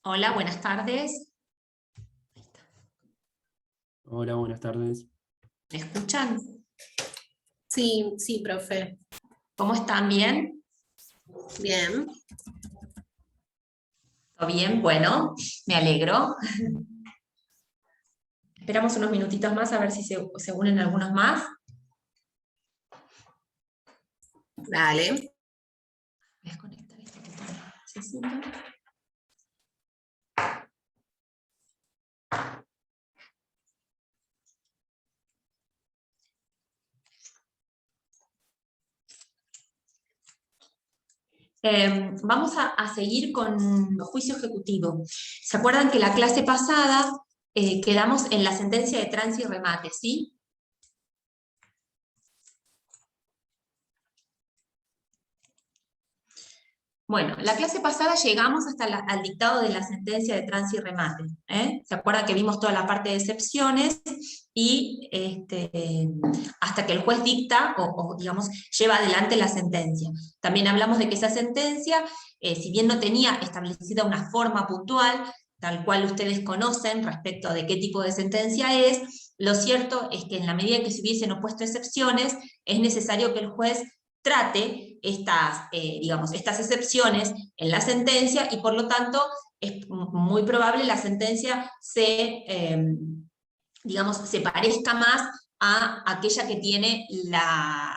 Hola, buenas tardes. Hola, buenas tardes. ¿Me escuchan? Sí, sí, profe. ¿Cómo están? ¿Bien? Bien. ¿Todo bien? Bueno, me alegro. Esperamos unos minutitos más a ver si se unen algunos más. Dale. Voy a desconectar esto que necesito. Vamos a seguir con juicio ejecutivo. ¿Se acuerdan que la clase pasada quedamos en la sentencia de trance y remate, sí? Bueno, la clase pasada llegamos hasta al dictado de la sentencia de trance y remate. ¿Se acuerdan que vimos toda la parte de excepciones y hasta que el juez dicta o, digamos, lleva adelante la sentencia? También hablamos de que esa sentencia, si bien no tenía establecida una forma puntual, tal cual ustedes conocen respecto de qué tipo de sentencia es, lo cierto es que en la medida en que se hubiesen opuesto excepciones, es necesario que el juez trate estas excepciones en la sentencia y por lo tanto es muy probable la sentencia se parezca más a aquella que tiene la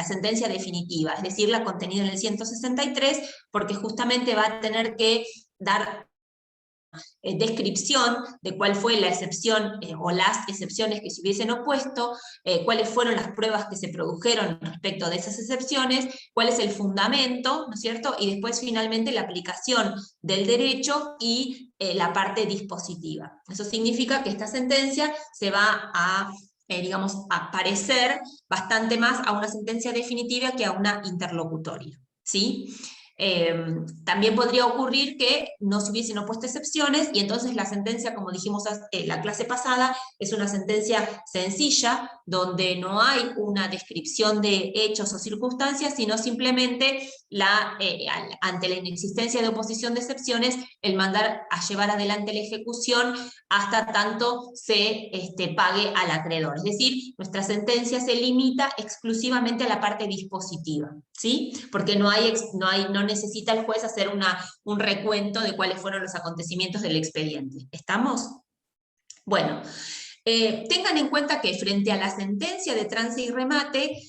sentencia definitiva, es decir, la contenida en el 163, porque justamente va a tener que dar descripción de cuál fue la excepción o las excepciones que se hubiesen opuesto, cuáles fueron las pruebas que se produjeron respecto de esas excepciones, cuál es el fundamento, ¿no es cierto? Y después finalmente la aplicación del derecho y la parte dispositiva. Eso significa que esta sentencia se va a a parecer bastante más a una sentencia definitiva que a una interlocutoria, ¿sí? También podría ocurrir que no se hubiesen opuesto excepciones y entonces la sentencia, como dijimos la clase pasada, es una sentencia sencilla donde no hay una descripción de hechos o circunstancias, sino simplemente ante la inexistencia de oposición de excepciones, el mandar a llevar adelante la ejecución hasta tanto se pague al acreedor. Es decir, nuestra sentencia se limita exclusivamente a la parte dispositiva, ¿sí? Porque no necesita el juez hacer un recuento de cuáles fueron los acontecimientos del expediente. ¿Estamos? Bueno, tengan en cuenta que frente a la sentencia de trance y remate,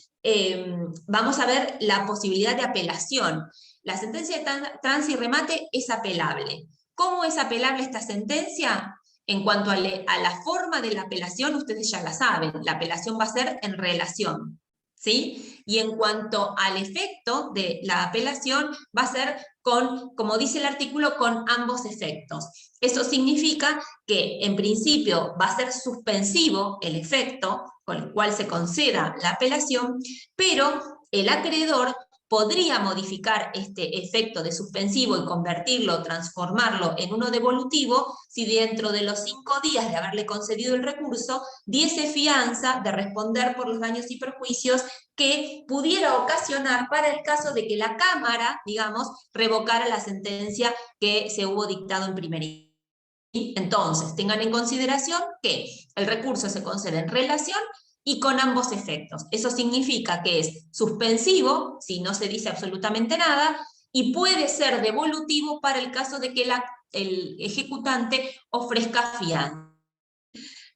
vamos a ver la posibilidad de apelación. La sentencia de trance y remate es apelable. ¿Cómo es apelable esta sentencia? En cuanto a la forma de la apelación, ustedes ya la saben, la apelación va a ser en relación, ¿sí? Y en cuanto al efecto de la apelación, va a ser como dice el artículo, con ambos efectos. Eso significa que en principio va a ser suspensivo el efecto con el cual se conceda la apelación, pero el acreedor podría modificar este efecto de suspensivo y convertirlo, transformarlo en uno devolutivo, si dentro de los 5 días de haberle concedido el recurso, diese fianza de responder por los daños y perjuicios que pudiera ocasionar para el caso de que la Cámara, digamos, revocara la sentencia que se hubo dictado en primera instancia. Entonces, tengan en consideración que el recurso se concede en relación y con ambos efectos. Eso significa que es suspensivo, si no se dice absolutamente nada, y puede ser devolutivo para el caso de que el ejecutante ofrezca fianza.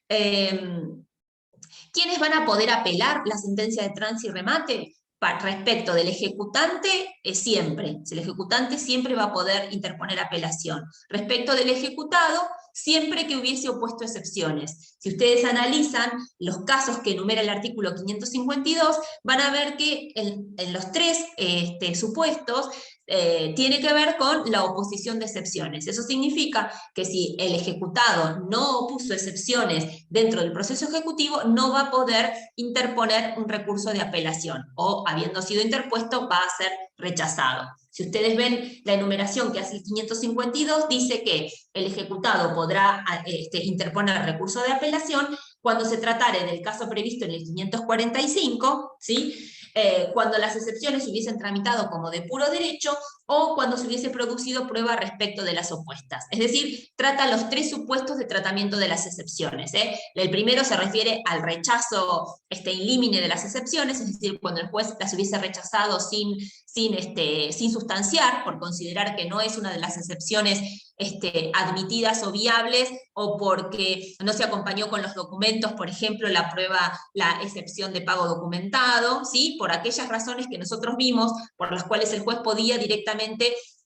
¿Quiénes van a poder apelar la sentencia de trance y remate? Respecto del ejecutante, siempre. El ejecutante siempre va a poder interponer apelación. Respecto del ejecutado, siempre que hubiese opuesto excepciones. Si ustedes analizan los casos que enumera el artículo 552, van a ver que en los 3 supuestos tiene que ver con la oposición de excepciones. Eso significa que si el ejecutado no opuso excepciones dentro del proceso ejecutivo, no va a poder interponer un recurso de apelación, o habiendo sido interpuesto, va a ser rechazado. Si ustedes ven la enumeración que hace el 552, dice que el ejecutado podrá interponer recurso de apelación cuando se tratare del caso previsto en el 545, ¿sí? cuando las excepciones se hubiesen tramitado como de puro derecho, o cuando se hubiese producido prueba respecto de las opuestas. Es decir, trata los tres supuestos de tratamiento de las excepciones. El primero se refiere al rechazo in limine de las excepciones, es decir, cuando el juez las hubiese rechazado sin sustanciar, por considerar que no es una de las excepciones admitidas o viables, o porque no se acompañó con los documentos, por ejemplo, la excepción de pago documentado, ¿sí? Por aquellas razones que nosotros vimos, por las cuales el juez podía directamente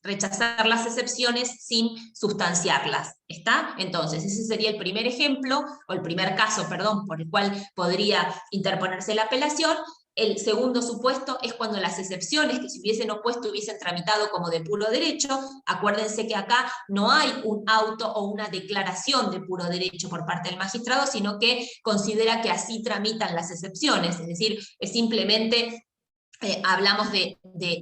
rechazar las excepciones sin sustanciarlas, ¿está? Entonces, ese sería el primer ejemplo, o el primer caso, perdón, por el cual podría interponerse la apelación. El segundo supuesto es cuando las excepciones que se hubiesen opuesto hubiesen tramitado como de puro derecho. Acuérdense que acá no hay un auto o una declaración de puro derecho por parte del magistrado, sino que considera que así tramitan las excepciones, es decir, es simplemente... hablamos de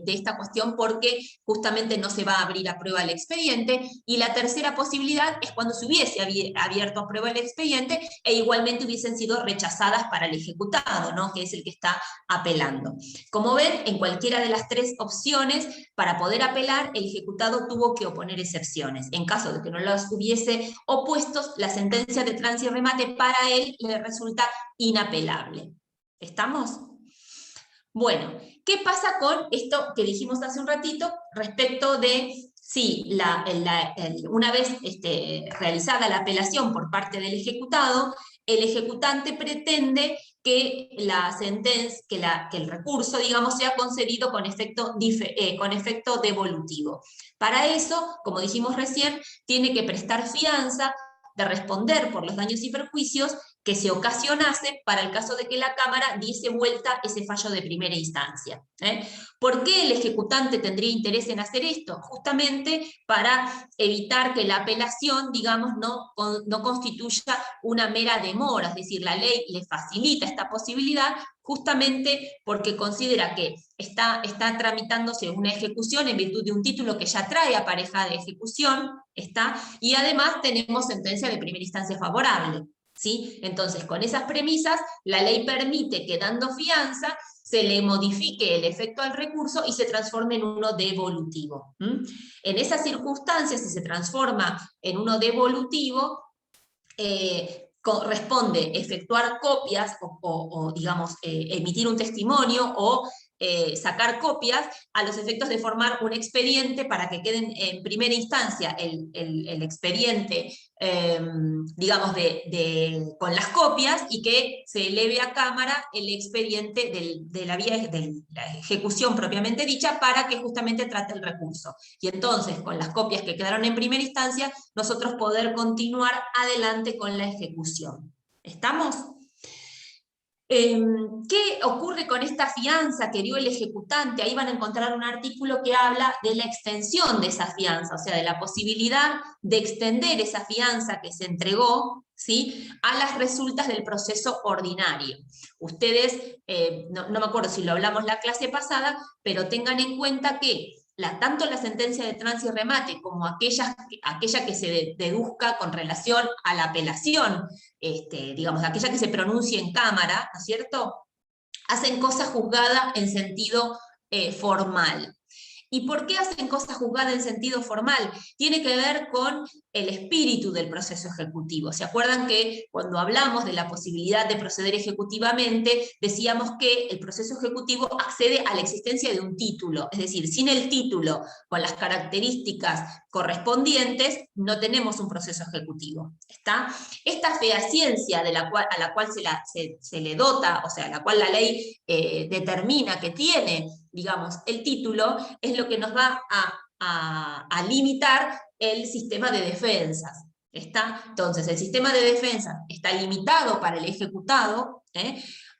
esta cuestión porque justamente no se va a abrir a prueba el expediente, y la tercera posibilidad es cuando se hubiese abierto a prueba el expediente e igualmente hubiesen sido rechazadas para el ejecutado, ¿no? Que es el que está apelando. Como ven, en cualquiera de las tres opciones, para poder apelar, el ejecutado tuvo que oponer excepciones. En caso de que no las hubiese opuestos, la sentencia de trance y remate para él le resulta inapelable. ¿Estamos? Bueno, ¿qué pasa con esto que dijimos hace un ratito respecto de si una vez realizada la apelación por parte del ejecutado, el ejecutante pretende que que el recurso, digamos, sea concedido con efecto devolutivo? Para eso, como dijimos recién, tiene que prestar fianza de responder por los daños y perjuicios que se ocasionase para el caso de que la Cámara diese vuelta ese fallo de primera instancia. ¿Por qué el ejecutante tendría interés en hacer esto? Justamente para evitar que la apelación, digamos, no constituya una mera demora, es decir, la ley le facilita esta posibilidad justamente porque considera que está tramitándose una ejecución en virtud de un título que ya trae aparejada de ejecución, y además tenemos sentencia de primera instancia favorable, ¿sí? Entonces, con esas premisas, la ley permite que dando fianza se le modifique el efecto al recurso y se transforme en uno devolutivo. En esas circunstancias, si se transforma en uno devolutivo, corresponde efectuar copias o digamos, emitir un testimonio o sacar copias a los efectos de formar un expediente para que queden en primera instancia el expediente, digamos, con las copias, y que se eleve a Cámara el expediente de la ejecución propiamente dicha para que justamente trate el recurso. Y entonces, con las copias que quedaron en primera instancia, nosotros poder continuar adelante con la ejecución. ¿Estamos? ¿Qué ocurre con esta fianza que dio el ejecutante? Ahí van a encontrar un artículo que habla de la extensión de esa fianza, o sea, de la posibilidad de extender esa fianza que se entregó, ¿sí?, a las resultas del proceso ordinario. Ustedes, no me acuerdo si lo hablamos la clase pasada, pero tengan en cuenta que tanto la sentencia de trance y remate como aquella que se deduzca con relación a la apelación, digamos, aquella que se pronuncie en Cámara, ¿no es cierto?, hacen cosa juzgada en sentido formal. ¿Y por qué hacen cosa juzgada en sentido formal? Tiene que ver con el espíritu del proceso ejecutivo. ¿Se acuerdan que cuando hablamos de la posibilidad de proceder ejecutivamente, decíamos que el proceso ejecutivo accede a la existencia de un título? Es decir, sin el título, con las características correspondientes, no tenemos un proceso ejecutivo. ¿Está? Esta fehaciencia a la cual se le dota, o sea, a la cual la ley determina que tiene, digamos, el título, es lo que nos va a limitar el sistema de defensas. ¿Está? Entonces, el sistema de defensa está limitado para el ejecutado,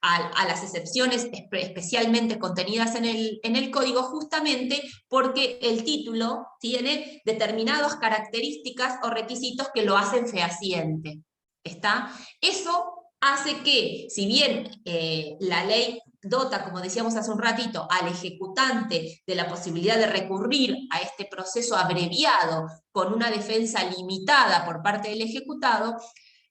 a las excepciones especialmente contenidas en el código, justamente porque el título tiene determinadas características o requisitos que lo hacen fehaciente. ¿Está? Eso hace que, si bien la ley dota, como decíamos hace un ratito, al ejecutante de la posibilidad de recurrir a este proceso abreviado con una defensa limitada por parte del ejecutado,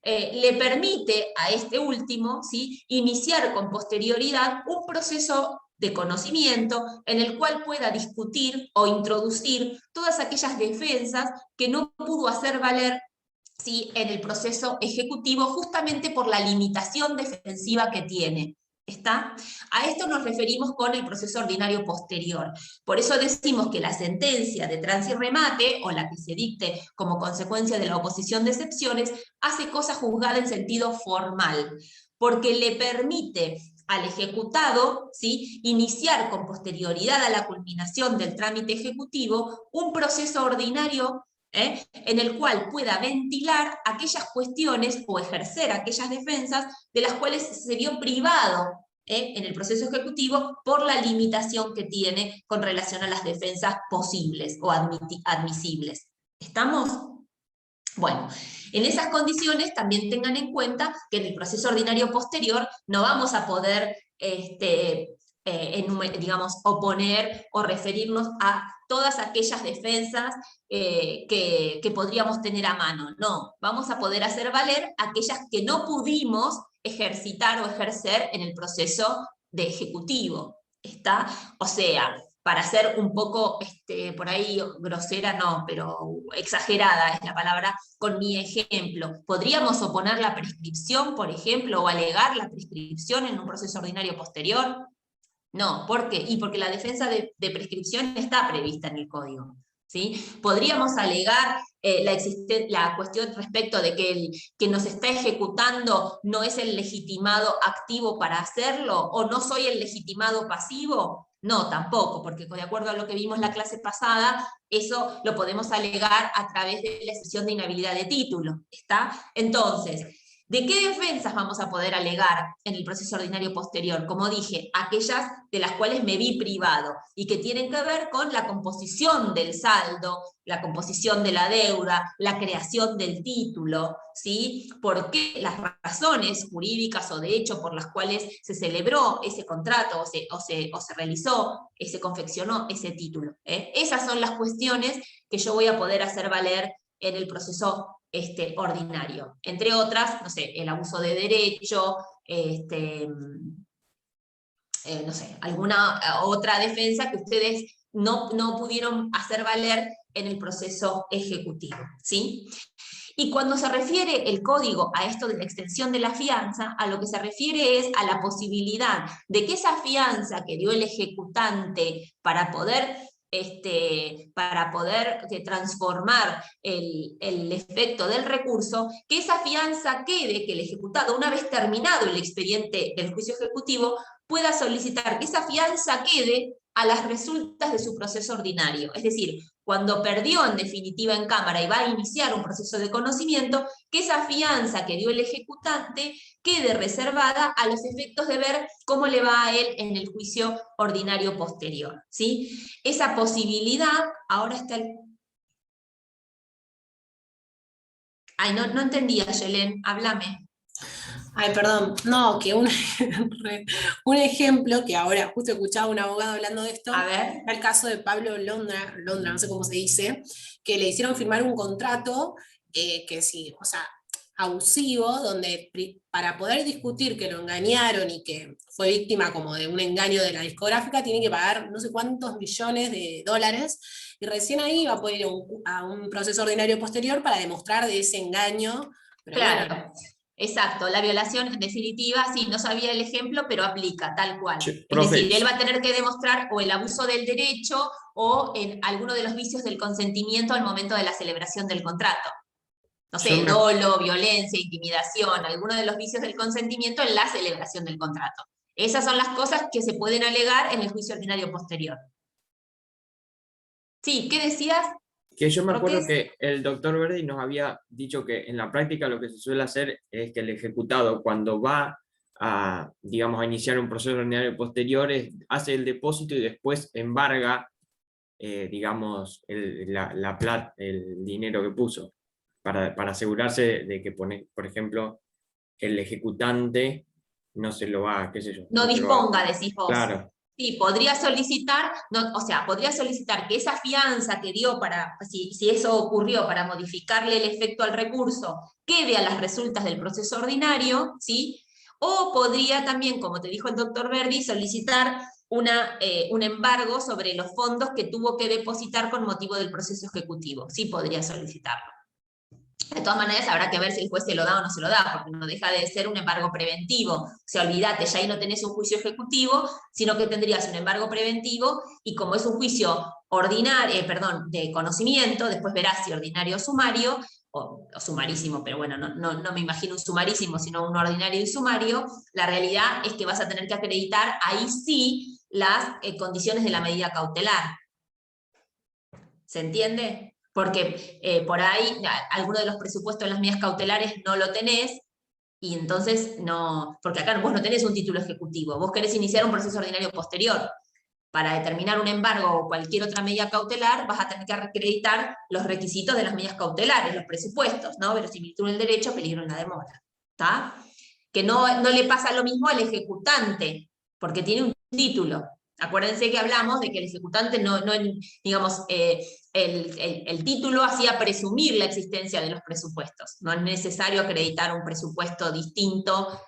le permite a este último, ¿sí?, iniciar con posterioridad un proceso de conocimiento en el cual pueda discutir o introducir todas aquellas defensas que no pudo hacer valer, ¿sí?, en el proceso ejecutivo, justamente por la limitación defensiva que tiene. ¿Está? A esto nos referimos con el proceso ordinario posterior. Por eso decimos que la sentencia de trance y remate, o la que se dicte como consecuencia de la oposición de excepciones, hace cosa juzgada en sentido formal, porque le permite al ejecutado, ¿sí?, iniciar con posterioridad a la culminación del trámite ejecutivo un proceso ordinario en el cual pueda ventilar aquellas cuestiones o ejercer aquellas defensas de las cuales se vio privado en el proceso ejecutivo por la limitación que tiene con relación a las defensas posibles o admisibles. ¿Estamos? Bueno, en esas condiciones también tengan en cuenta que en el proceso ordinario posterior no vamos a poder digamos, oponer o referirnos a todas aquellas defensas que podríamos tener a mano. No, vamos a poder hacer valer aquellas que no pudimos ejercitar o ejercer en el proceso de ejecutivo. ¿Está? O sea, para ser un poco, por ahí grosera no, pero exagerada es la palabra, con mi ejemplo. ¿Podríamos oponer la prescripción, por ejemplo, o alegar la prescripción en un proceso ordinario posterior? No, ¿por qué? Y porque la defensa de prescripción está prevista en el código. ¿Sí? Podríamos alegar la cuestión respecto de que el que nos está ejecutando no es el legitimado activo para hacerlo, o no soy el legitimado pasivo. No, tampoco, porque de acuerdo a lo que vimos la clase pasada, eso lo podemos alegar a través de la excepción de inhabilidad de título. ¿Está? Entonces, ¿de qué defensas vamos a poder alegar en el proceso ordinario posterior? Como dije, aquellas de las cuales me vi privado y que tienen que ver con la composición del saldo, la composición de la deuda, la creación del título, ¿sí? ¿Por qué las razones jurídicas o de hecho por las cuales se celebró ese contrato o se realizó, se confeccionó ese título? Esas son las cuestiones que yo voy a poder hacer valer en el proceso ordinario. Entre otras, no sé, el abuso de derecho, no sé, alguna otra defensa que ustedes no pudieron hacer valer en el proceso ejecutivo, ¿sí? Y cuando se refiere el código a esto de la extensión de la fianza, a lo que se refiere es a la posibilidad de que esa fianza que dio el ejecutante para poder transformar el efecto del recurso, que esa fianza quede, que el ejecutado, una vez terminado el expediente del juicio ejecutivo, pueda solicitar que esa fianza quede a las resultas de su proceso ordinario. Es decir, cuando perdió en definitiva en Cámara y va a iniciar un proceso de conocimiento, que esa fianza que dio el ejecutante quede reservada a los efectos de ver cómo le va a él en el juicio ordinario posterior, ¿sí? Esa posibilidad, ahora está el... Ay, no entendía, Yelén, háblame. Ay, perdón, no, que un ejemplo que ahora justo escuchaba a un abogado hablando de esto, A ver. era el caso de Pablo Londra, no sé cómo se dice, que le hicieron firmar un contrato que sí, o sea, abusivo, donde para poder discutir que lo engañaron y que fue víctima como de un engaño de la discográfica, tiene que pagar no sé cuántos millones de dólares, y recién ahí va a poder ir a un proceso ordinario posterior para demostrar de ese engaño. Pero claro. bueno, Exacto, la violación en definitiva, sí, no sabía el ejemplo, pero aplica tal cual. Che, Es decir, él va a tener que demostrar o el abuso del derecho o en alguno de los vicios del consentimiento al momento de la celebración del contrato. No sé, dolo, violencia, intimidación, alguno de los vicios del consentimiento en la celebración del contrato. Esas son las cosas que se pueden alegar en el juicio ordinario posterior. Sí, ¿qué decías? Que yo me acuerdo Roques. que el doctor Verdi nos había dicho que en la práctica lo que se suele hacer es que el ejecutado, cuando va a, digamos, a iniciar un proceso ordinario posterior, hace el depósito y después embarga, digamos, el dinero que puso, para asegurarse de que, por ejemplo, el ejecutante no se lo va, qué sé yo. No disponga, decís vos. Claro. Sí, podría solicitar, podría solicitar que esa fianza que dio para, si eso ocurrió, para modificarle el efecto al recurso, quede a las resultas del proceso ordinario, ¿sí? O podría también, como te dijo el doctor Verdi, solicitar un embargo sobre los fondos que tuvo que depositar con motivo del proceso ejecutivo. Sí podría solicitarlo. De todas maneras, habrá que ver si el juez se lo da o no se lo da, porque no deja de ser un embargo preventivo. O sea, olvídate, ya ahí no tenés un juicio ejecutivo, sino que tendrías un embargo preventivo, y como es un juicio ordinario, de conocimiento, después verás si ordinario o sumario, o sumarísimo, pero bueno, no me imagino un sumarísimo, sino un ordinario y sumario. La realidad es que vas a tener que acreditar ahí sí las condiciones de la medida cautelar. ¿Se entiende? Porque por ahí alguno de los presupuestos en las medidas cautelares no lo tenés, y entonces no, porque acá vos no tenés un título ejecutivo, vos querés iniciar un proceso ordinario posterior. Para determinar un embargo o cualquier otra medida cautelar, vas a tener que acreditar los requisitos de las medidas cautelares, los presupuestos, ¿no? Verosimilitud del derecho, peligro en la demora. ¿Está? Que no le pasa lo mismo al ejecutante, porque tiene un título. Acuérdense que hablamos de que el ejecutante digamos, el título hacía presumir la existencia de los presupuestos. No es necesario acreditar un presupuesto distinto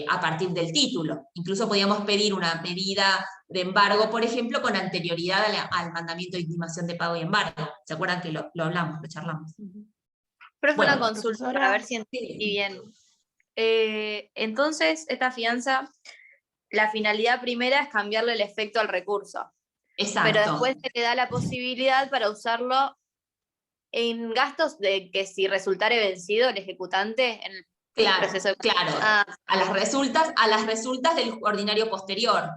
a partir del título. Incluso podíamos pedir una medida de embargo, por ejemplo, con anterioridad al mandamiento de intimación de pago y embargo. ¿Se acuerdan que lo hablamos, lo charlamos? Pero Bueno, una consulta para ver si entendí bien. Entonces, esta fianza, la finalidad primera es cambiarle el efecto al recurso. Exacto. Pero después se le da la posibilidad para usarlo en gastos de que si resultare vencido el ejecutante en el proceso de... Claro, a las resultas del ordinario posterior.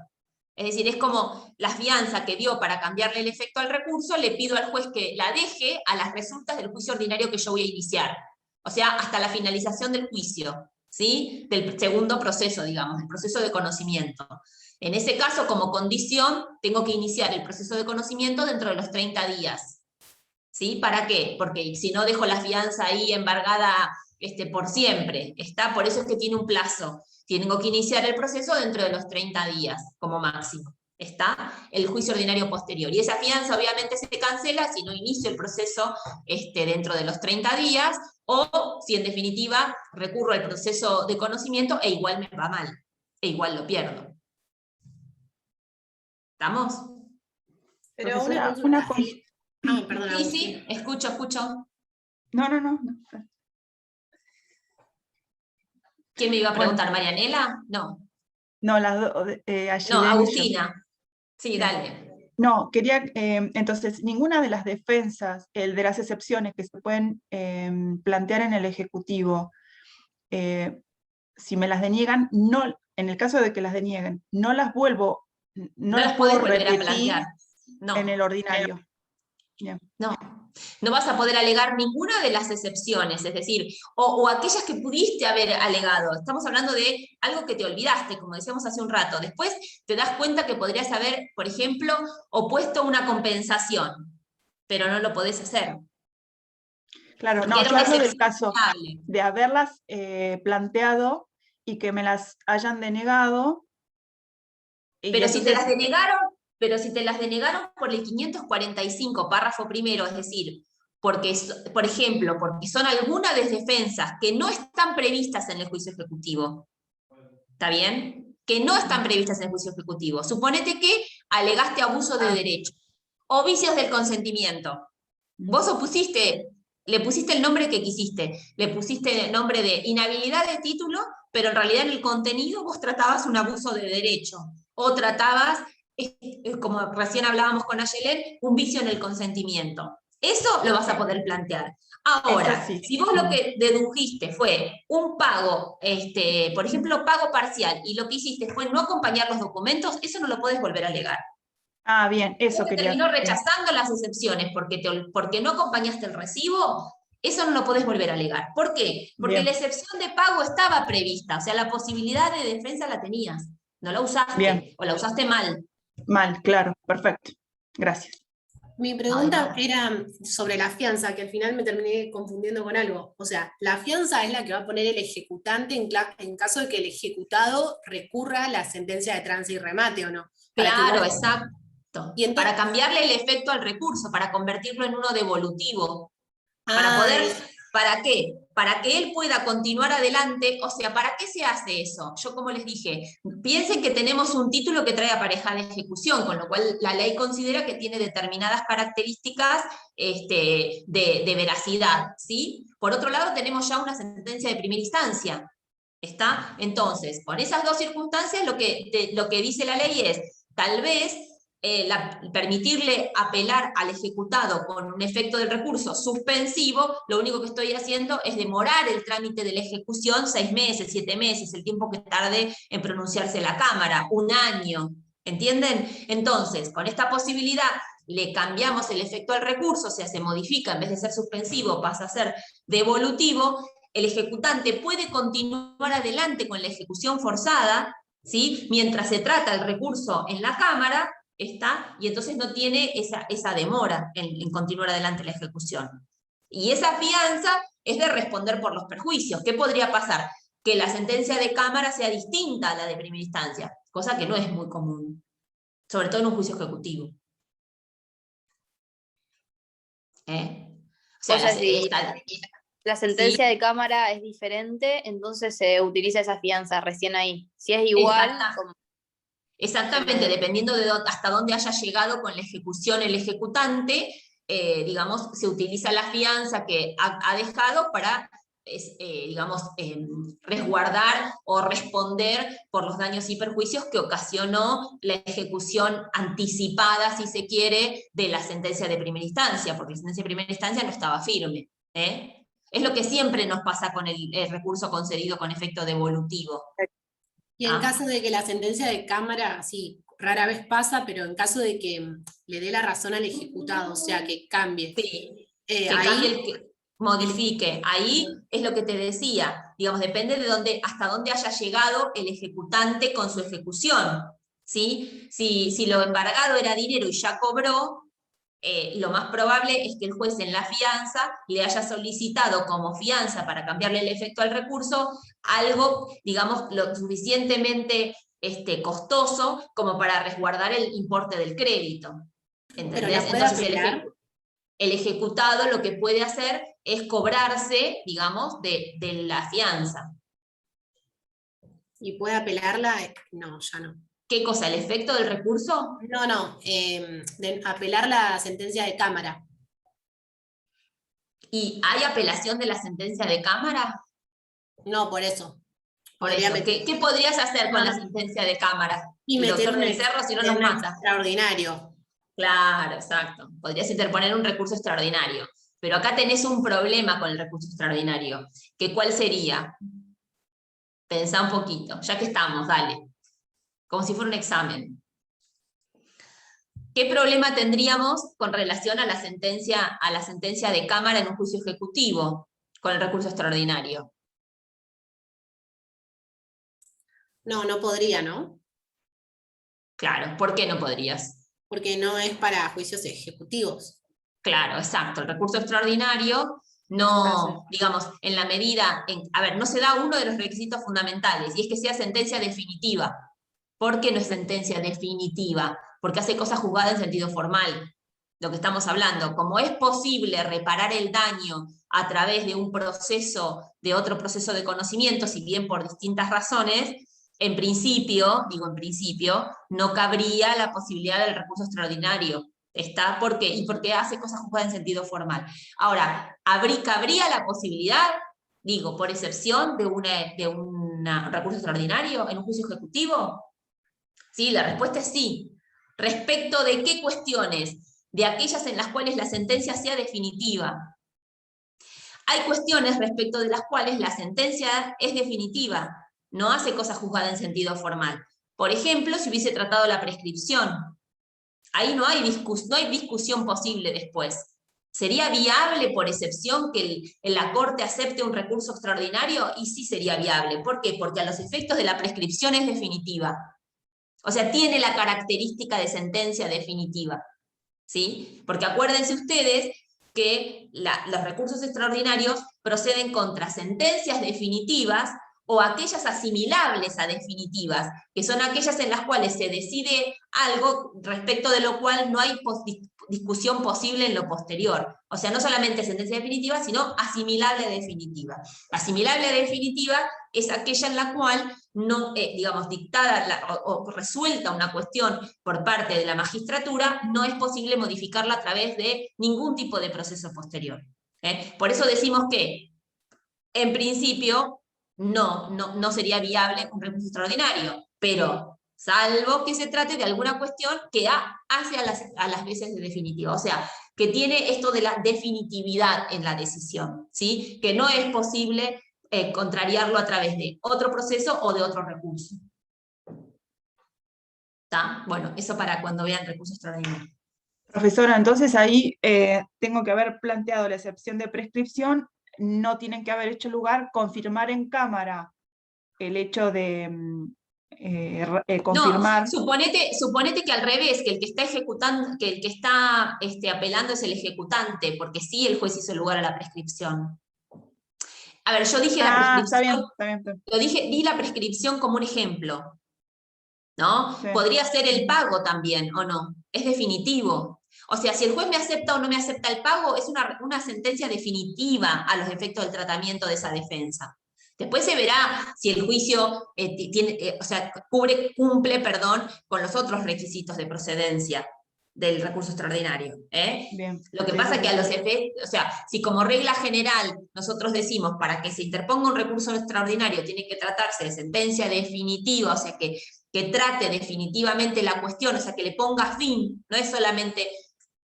Es decir, es como la fianza que dio para cambiarle el efecto al recurso, le pido al juez que la deje a las resultas del juicio ordinario que yo voy a iniciar. O sea, hasta la finalización del juicio, ¿sí? Del segundo proceso, digamos, el proceso de conocimiento. En ese caso, como condición, tengo que iniciar el proceso de conocimiento dentro de los 30 días. ¿Sí? ¿Para qué? Porque si no dejo la fianza ahí embargada por siempre. Por eso es que tiene un plazo. Tengo que iniciar el proceso dentro de los 30 días, como máximo. Está el juicio ordinario posterior. Y esa fianza obviamente se cancela si no inicio el proceso dentro de los 30 días, o si en definitiva recurro al proceso de conocimiento e igual me va mal, e igual lo pierdo. ¿Estamos? Pero Profesora, una consulta. perdón. Sí, escucho. No. ¿Quién me iba a preguntar? ¿Marianela? No. No, las dos. No, Agustina. Sí, Bien. dale. No, quería, entonces, ninguna de las defensas, el de las excepciones que se pueden plantear en el Ejecutivo, si me las deniegan, no, en el caso de que las denieguen, no las puedo puedes volver repetir a plantear. No. en el ordinario. Bien. No vas a poder alegar ninguna de las excepciones, es decir, o aquellas que pudiste haber alegado. Estamos hablando de algo que te olvidaste, como decíamos hace un rato. Después te das cuenta que podrías haber, por ejemplo, opuesto una compensación, pero no lo podés hacer. Claro, Porque no, era yo una hablo del excepción caso viable. de haberlas planteado y que me las hayan denegado. Pero si te las denegaron por el 545, párrafo primero, es decir, porque, por ejemplo, porque son algunas de defensas que no están previstas en el juicio ejecutivo. ¿Está bien? Que no están previstas en el juicio ejecutivo. Suponete que alegaste abuso de derecho o vicios del consentimiento. Vos le pusiste el nombre que quisiste, le pusiste el nombre de inhabilidad de título, pero en realidad en el contenido vos tratabas un abuso de derecho, o tratabas, como recién hablábamos con Ayelen, un vicio en el consentimiento. Eso lo vas a poder plantear. Ahora, Sí. si vos lo que dedujiste fue un pago, por ejemplo, pago parcial, y lo que hiciste fue no acompañar los documentos, eso no lo podés volver a alegar. Bien, eso quería. Terminó rechazando las excepciones porque no acompañaste el recibo, eso no lo podés volver a alegar. ¿Por qué? Porque Bien. la excepción de pago estaba prevista, o sea, la posibilidad de defensa la tenías, no la usaste, Bien. o la usaste mal. Mal, claro, perfecto. Gracias. Mi pregunta era sobre la fianza, que al final me terminé confundiendo con algo. O sea, la fianza es la que va a poner el ejecutante en caso de que el ejecutado recurra a la sentencia de trance y remate, ¿o no? Claro, exacto. Y entonces, para cambiarle el efecto al recurso, para convertirlo en uno devolutivo. ¿Para qué? para que él pueda continuar adelante, o sea, ¿para qué se hace eso? Yo, como les dije, piensen que tenemos un título que trae aparejada ejecución, con lo cual la ley considera que tiene determinadas características de veracidad, ¿sí? Por otro lado, tenemos ya una sentencia de primera instancia, ¿está? Entonces, con esas dos circunstancias, lo que dice la ley es, tal vez, permitirle apelar al ejecutado con un efecto del recurso suspensivo, lo único que estoy haciendo es demorar el trámite de la ejecución 6 meses, 7 meses, el tiempo que tarde en pronunciarse la Cámara, 1 año, ¿entienden? Entonces, con esta posibilidad le cambiamos el efecto al recurso, o sea, se modifica, en vez de ser suspensivo pasa a ser devolutivo, el ejecutante puede continuar adelante con la ejecución forzada, ¿sí? Mientras se trata el recurso en la Cámara, ¿está? Y entonces no tiene esa demora en continuar adelante la ejecución. Y esa fianza es de responder por los perjuicios. ¿Qué podría pasar? Que la sentencia de Cámara sea distinta a la de primera instancia, cosa que no es muy común, sobre todo en un juicio ejecutivo. O sea, la sentencia de Cámara es diferente, entonces se utiliza esa fianza recién ahí. Si es igual... Exactamente, dependiendo de hasta dónde haya llegado con la ejecución el ejecutante, digamos, se utiliza la fianza que ha dejado para, digamos, resguardar o responder por los daños y perjuicios que ocasionó la ejecución anticipada, si se quiere, de la sentencia de primera instancia, porque la sentencia de primera instancia no estaba firme. Es lo que siempre nos pasa con el recurso concedido con efecto devolutivo. Y en caso de que la sentencia de Cámara, sí, rara vez pasa, pero en caso de que le dé la razón al ejecutado, o sea, que cambie. Sí, que cambie, que modifique. Ahí es lo que te decía, digamos, depende de hasta dónde haya llegado el ejecutante con su ejecución, ¿sí? Si lo embargado era dinero y ya cobró, lo más probable es que el juez en la fianza le haya solicitado como fianza para cambiarle el efecto al recurso algo, digamos, lo suficientemente costoso como para resguardar el importe del crédito. ¿Entendés? Pero la puede Entonces apelar. el ejecutado lo que puede hacer es cobrarse, digamos, de la fianza. ¿Y puede apelarla? No, ya no. ¿Qué cosa? ¿El efecto del recurso? No, de apelar la sentencia de Cámara. ¿Y hay apelación de la sentencia de Cámara? No, por eso. Por eso, ¿qué podrías hacer con la sentencia de Cámara? Y El doctor meter del Cerro, si no nos mata. Extraordinario. Claro, exacto. Podrías interponer un recurso extraordinario. Pero acá tenés un problema con el recurso extraordinario. ¿Que cuál sería? Pensá un poquito, ya que estamos, dale. Como si fuera un examen. ¿Qué problema tendríamos con relación a la sentencia de Cámara en un juicio ejecutivo con el recurso extraordinario? No podría, ¿no? Claro, ¿por qué no podrías? Porque no es para juicios ejecutivos. Claro, exacto. El recurso extraordinario no, digamos, en la medida, a ver, no se da uno de los requisitos fundamentales, y es que sea sentencia definitiva. ¿Por qué no es sentencia definitiva? Porque hace cosas juzgadas en sentido formal. Lo que estamos hablando, como es posible reparar el daño a través de un proceso, de otro proceso de conocimiento, si bien por distintas razones, en principio, no cabría la posibilidad del recurso extraordinario. ¿Está? ¿Por qué? Y porque hace cosas juzgadas en sentido formal. Ahora, ¿cabría la posibilidad, digo, por excepción, de un recurso extraordinario en un juicio ejecutivo? Sí, la respuesta es sí. ¿Respecto de qué cuestiones? De aquellas en las cuales la sentencia sea definitiva. Hay cuestiones respecto de las cuales la sentencia es definitiva, no hace cosas juzgadas en sentido formal. Por ejemplo, si hubiese tratado la prescripción. Ahí no hay discusión posible después. ¿Sería viable, por excepción, que la Corte acepte un recurso extraordinario? Y sí sería viable. ¿Por qué? Porque a los efectos de la prescripción es definitiva. O sea, tiene la característica de sentencia definitiva. ¿Sí? Porque acuérdense ustedes que los recursos extraordinarios proceden contra sentencias definitivas o aquellas asimilables a definitivas, que son aquellas en las cuales se decide algo respecto de lo cual no hay discusión posible en lo posterior. O sea, no solamente sentencia definitiva, sino asimilable a definitiva. Asimilable a definitiva es aquella en la cual no, digamos, dictada o resuelta una cuestión por parte de la magistratura, no es posible modificarla a través de ningún tipo de proceso posterior. Por eso decimos que, en principio, no sería viable un recurso extraordinario, pero salvo que se trate de alguna cuestión que hace a las veces de definitiva, o sea, que tiene esto de la definitividad en la decisión, ¿sí? Que no es posible contrariarlo a través de otro proceso o de otro recurso. ¿Está? Bueno, eso para cuando vean recursos extraordinarios. Profesora, entonces ahí tengo que haber planteado la excepción de prescripción, no tienen que haber hecho lugar confirmar en cámara el hecho de confirmar. No, suponete que al revés, que el que está ejecutando, que el que está apelando es el ejecutante, porque sí el juez hizo lugar a la prescripción. A ver, yo dije la prescripción, está bien. di la prescripción como un ejemplo, ¿no? Sí. Podría ser el pago también, ¿o no? Es definitivo. O sea, si el juez me acepta o no me acepta el pago, es una sentencia definitiva a los efectos del tratamiento de esa defensa. Después se verá si el juicio cumple con los otros requisitos de procedencia del recurso extraordinario. Bien. Lo que pasa es que a los efectos, o sea, si como regla general nosotros decimos para que se interponga un recurso extraordinario tiene que tratarse de sentencia definitiva, o sea, que trate definitivamente la cuestión, o sea, que le ponga fin, no es solamente,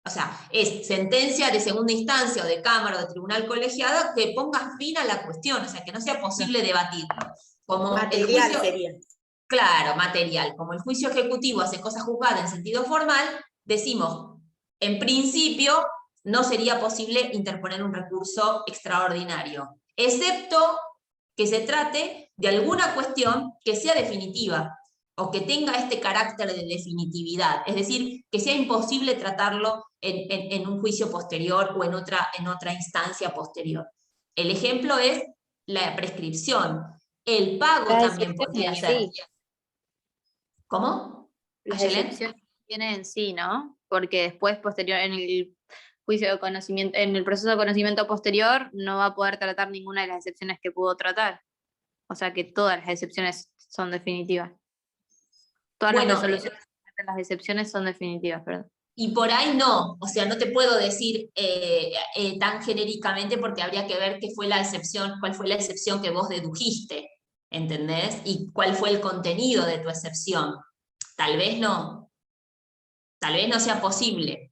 o sea, es sentencia de segunda instancia o de cámara o de tribunal colegiado que ponga fin a la cuestión, o sea, que no sea posible debatirlo. Como material sería. Claro, material. Como el juicio ejecutivo hace cosa juzgada en sentido formal, decimos, en principio, no sería posible interponer un recurso extraordinario, excepto que se trate de alguna cuestión que sea definitiva, o que tenga este carácter de definitividad, es decir, que sea imposible tratarlo en un juicio posterior o en otra instancia posterior. El ejemplo es la prescripción. El pago también podría ser. Sí. ¿Cómo? Las excepciones tienen en sí, ¿no? Porque después, posterior, en el juicio de conocimiento, en el proceso de conocimiento posterior, no va a poder tratar ninguna de las excepciones que pudo tratar. O sea que todas las excepciones son definitivas. Todas las resoluciones de las excepciones son definitivas, perdón. Y por ahí no, o sea, no te puedo decir tan genéricamente porque habría que ver qué fue la excepción, cuál fue la excepción que vos dedujiste, ¿entendés? Y cuál fue el contenido de tu excepción. Tal vez no sea posible.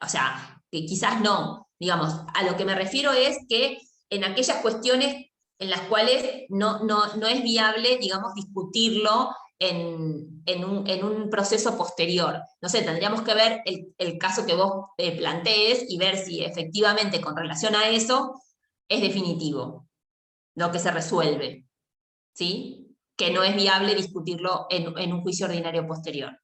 O sea, que quizás no. Digamos, a lo que me refiero es que en aquellas cuestiones en las cuales no es viable, digamos, discutirlo en un proceso posterior. No sé, tendríamos que ver el caso que vos plantees y ver si efectivamente con relación a eso es definitivo lo que se resuelve, ¿sí? Que no es viable discutirlo en un juicio ordinario posterior.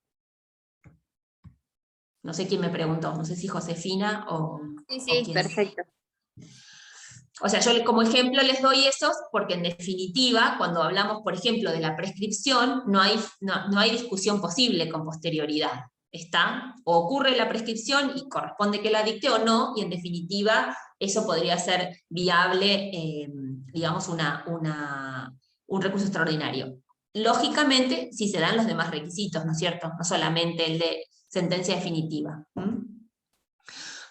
No sé quién me preguntó, no sé si Josefina o... Sí, o perfecto. O sea, yo como ejemplo les doy esos porque en definitiva, cuando hablamos, por ejemplo, de la prescripción, no hay discusión posible con posterioridad. ¿Está? O ocurre la prescripción y corresponde que la dicte o no, y en definitiva eso podría ser viable, digamos, un recurso extraordinario. Lógicamente, si se dan los demás requisitos, ¿no es cierto? No solamente el de sentencia definitiva.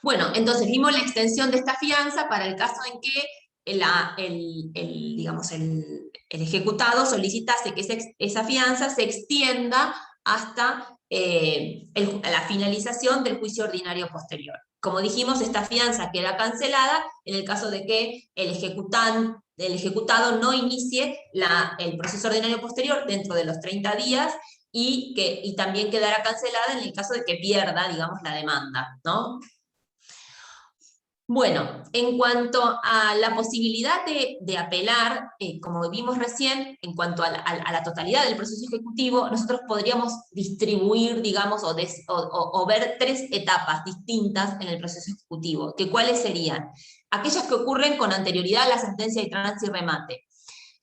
Bueno, entonces vimos la extensión de esta fianza para el caso en que el ejecutado solicitase que esa fianza se extienda hasta la finalización del juicio ordinario posterior. Como dijimos, esta fianza queda cancelada en el caso de que el ejecutado no inicie el proceso ordinario posterior dentro de los 30 días y también quedará cancelada en el caso de que pierda, digamos, la demanda, ¿no? Bueno, en cuanto a la posibilidad de apelar, como vimos recién, en cuanto a la totalidad del proceso ejecutivo, nosotros podríamos distribuir, digamos, o ver tres etapas distintas en el proceso ejecutivo, que cuáles serían aquellas que ocurren con anterioridad a la sentencia de trance y remate.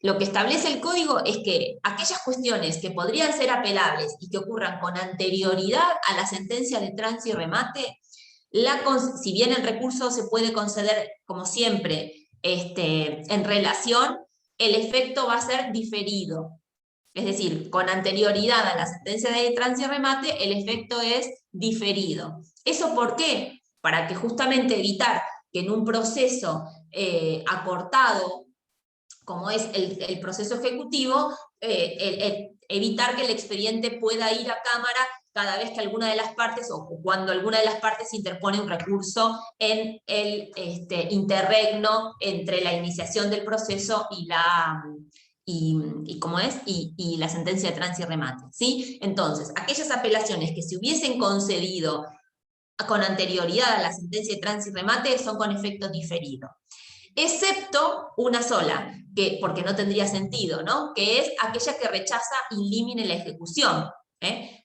Lo que establece el código es que aquellas cuestiones que podrían ser apelables y que ocurran con anterioridad a la sentencia de trance y remate, si bien el recurso se puede conceder, como siempre, en relación, el efecto va a ser diferido. Es decir, con anterioridad a la sentencia de trance y remate, el efecto es diferido. ¿Eso por qué? Para que justamente evitar que en un proceso acortado, como es el proceso ejecutivo, evitar que el expediente pueda ir a cámara cada vez que alguna de las partes, o cuando alguna de las partes interpone un recurso en el interregno entre la iniciación del proceso y la... ¿cómo es? Y la sentencia de trance y remate, ¿sí? Entonces, aquellas apelaciones que se hubiesen concedido con anterioridad a la sentencia de trance y remate son con efecto diferido. Excepto una sola, porque no tendría sentido, ¿no? Que es aquella que rechaza in limine la ejecución.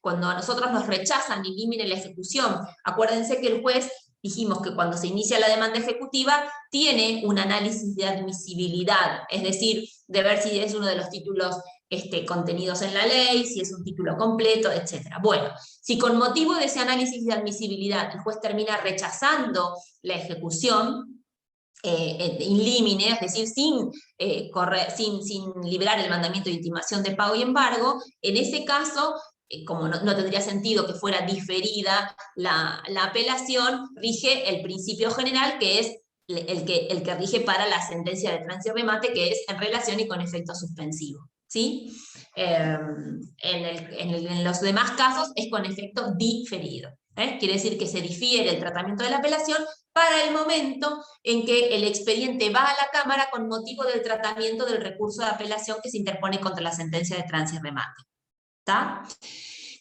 Cuando a nosotros nos rechazan in limine la ejecución, acuérdense que el juez, dijimos que cuando se inicia la demanda ejecutiva, tiene un análisis de admisibilidad, es decir, de ver si es uno de los títulos contenidos en la ley, si es un título completo, etc. Bueno, si con motivo de ese análisis de admisibilidad el juez termina rechazando la ejecución, in limine, es decir, sin liberar el mandamiento de intimación de pago y embargo, en ese caso, como no tendría sentido que fuera diferida la apelación, rige el principio general, que es el que rige para la sentencia de trance y remate, que es en relación y con efecto suspensivo, ¿sí? En los demás casos es con efecto diferido. Quiere decir que se difiere el tratamiento de la apelación para el momento en que el expediente va a la Cámara con motivo del tratamiento del recurso de apelación que se interpone contra la sentencia de trance y remate. ¿Está?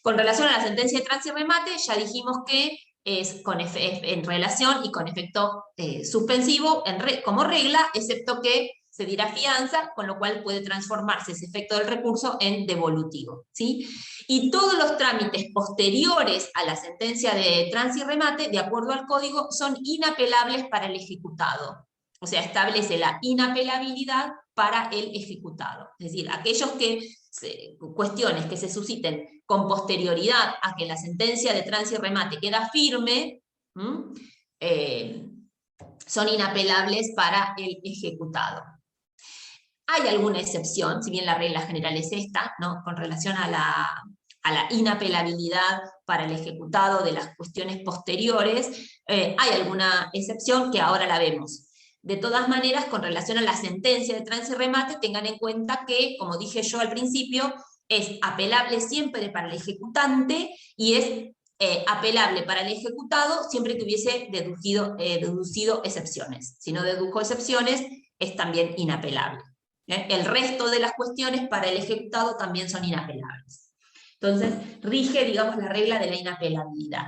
Con relación a la sentencia de trance y remate, ya dijimos que es en relación y con efecto suspensivo como regla, excepto que se dirá fianza, con lo cual puede transformarse ese efecto del recurso en devolutivo, ¿sí? Y todos los trámites posteriores a la sentencia de trance y remate, de acuerdo al código, son inapelables para el ejecutado. O sea, establece la inapelabilidad para el ejecutado. Es decir, cuestiones que se susciten con posterioridad a que la sentencia de trance y remate queda firme, son inapelables para el ejecutado. Hay alguna excepción, si bien la regla general es esta, ¿no? Con relación a la inapelabilidad para el ejecutado de las cuestiones posteriores, hay alguna excepción que ahora la vemos. De todas maneras, con relación a la sentencia de trance y remate, tengan en cuenta que, como dije yo al principio, es apelable siempre para el ejecutante y es apelable para el ejecutado siempre que hubiese deducido excepciones. Si no dedujo excepciones, es también inapelable. El resto de las cuestiones para el ejecutado también son inapelables. Entonces, rige, digamos, la regla de la inapelabilidad.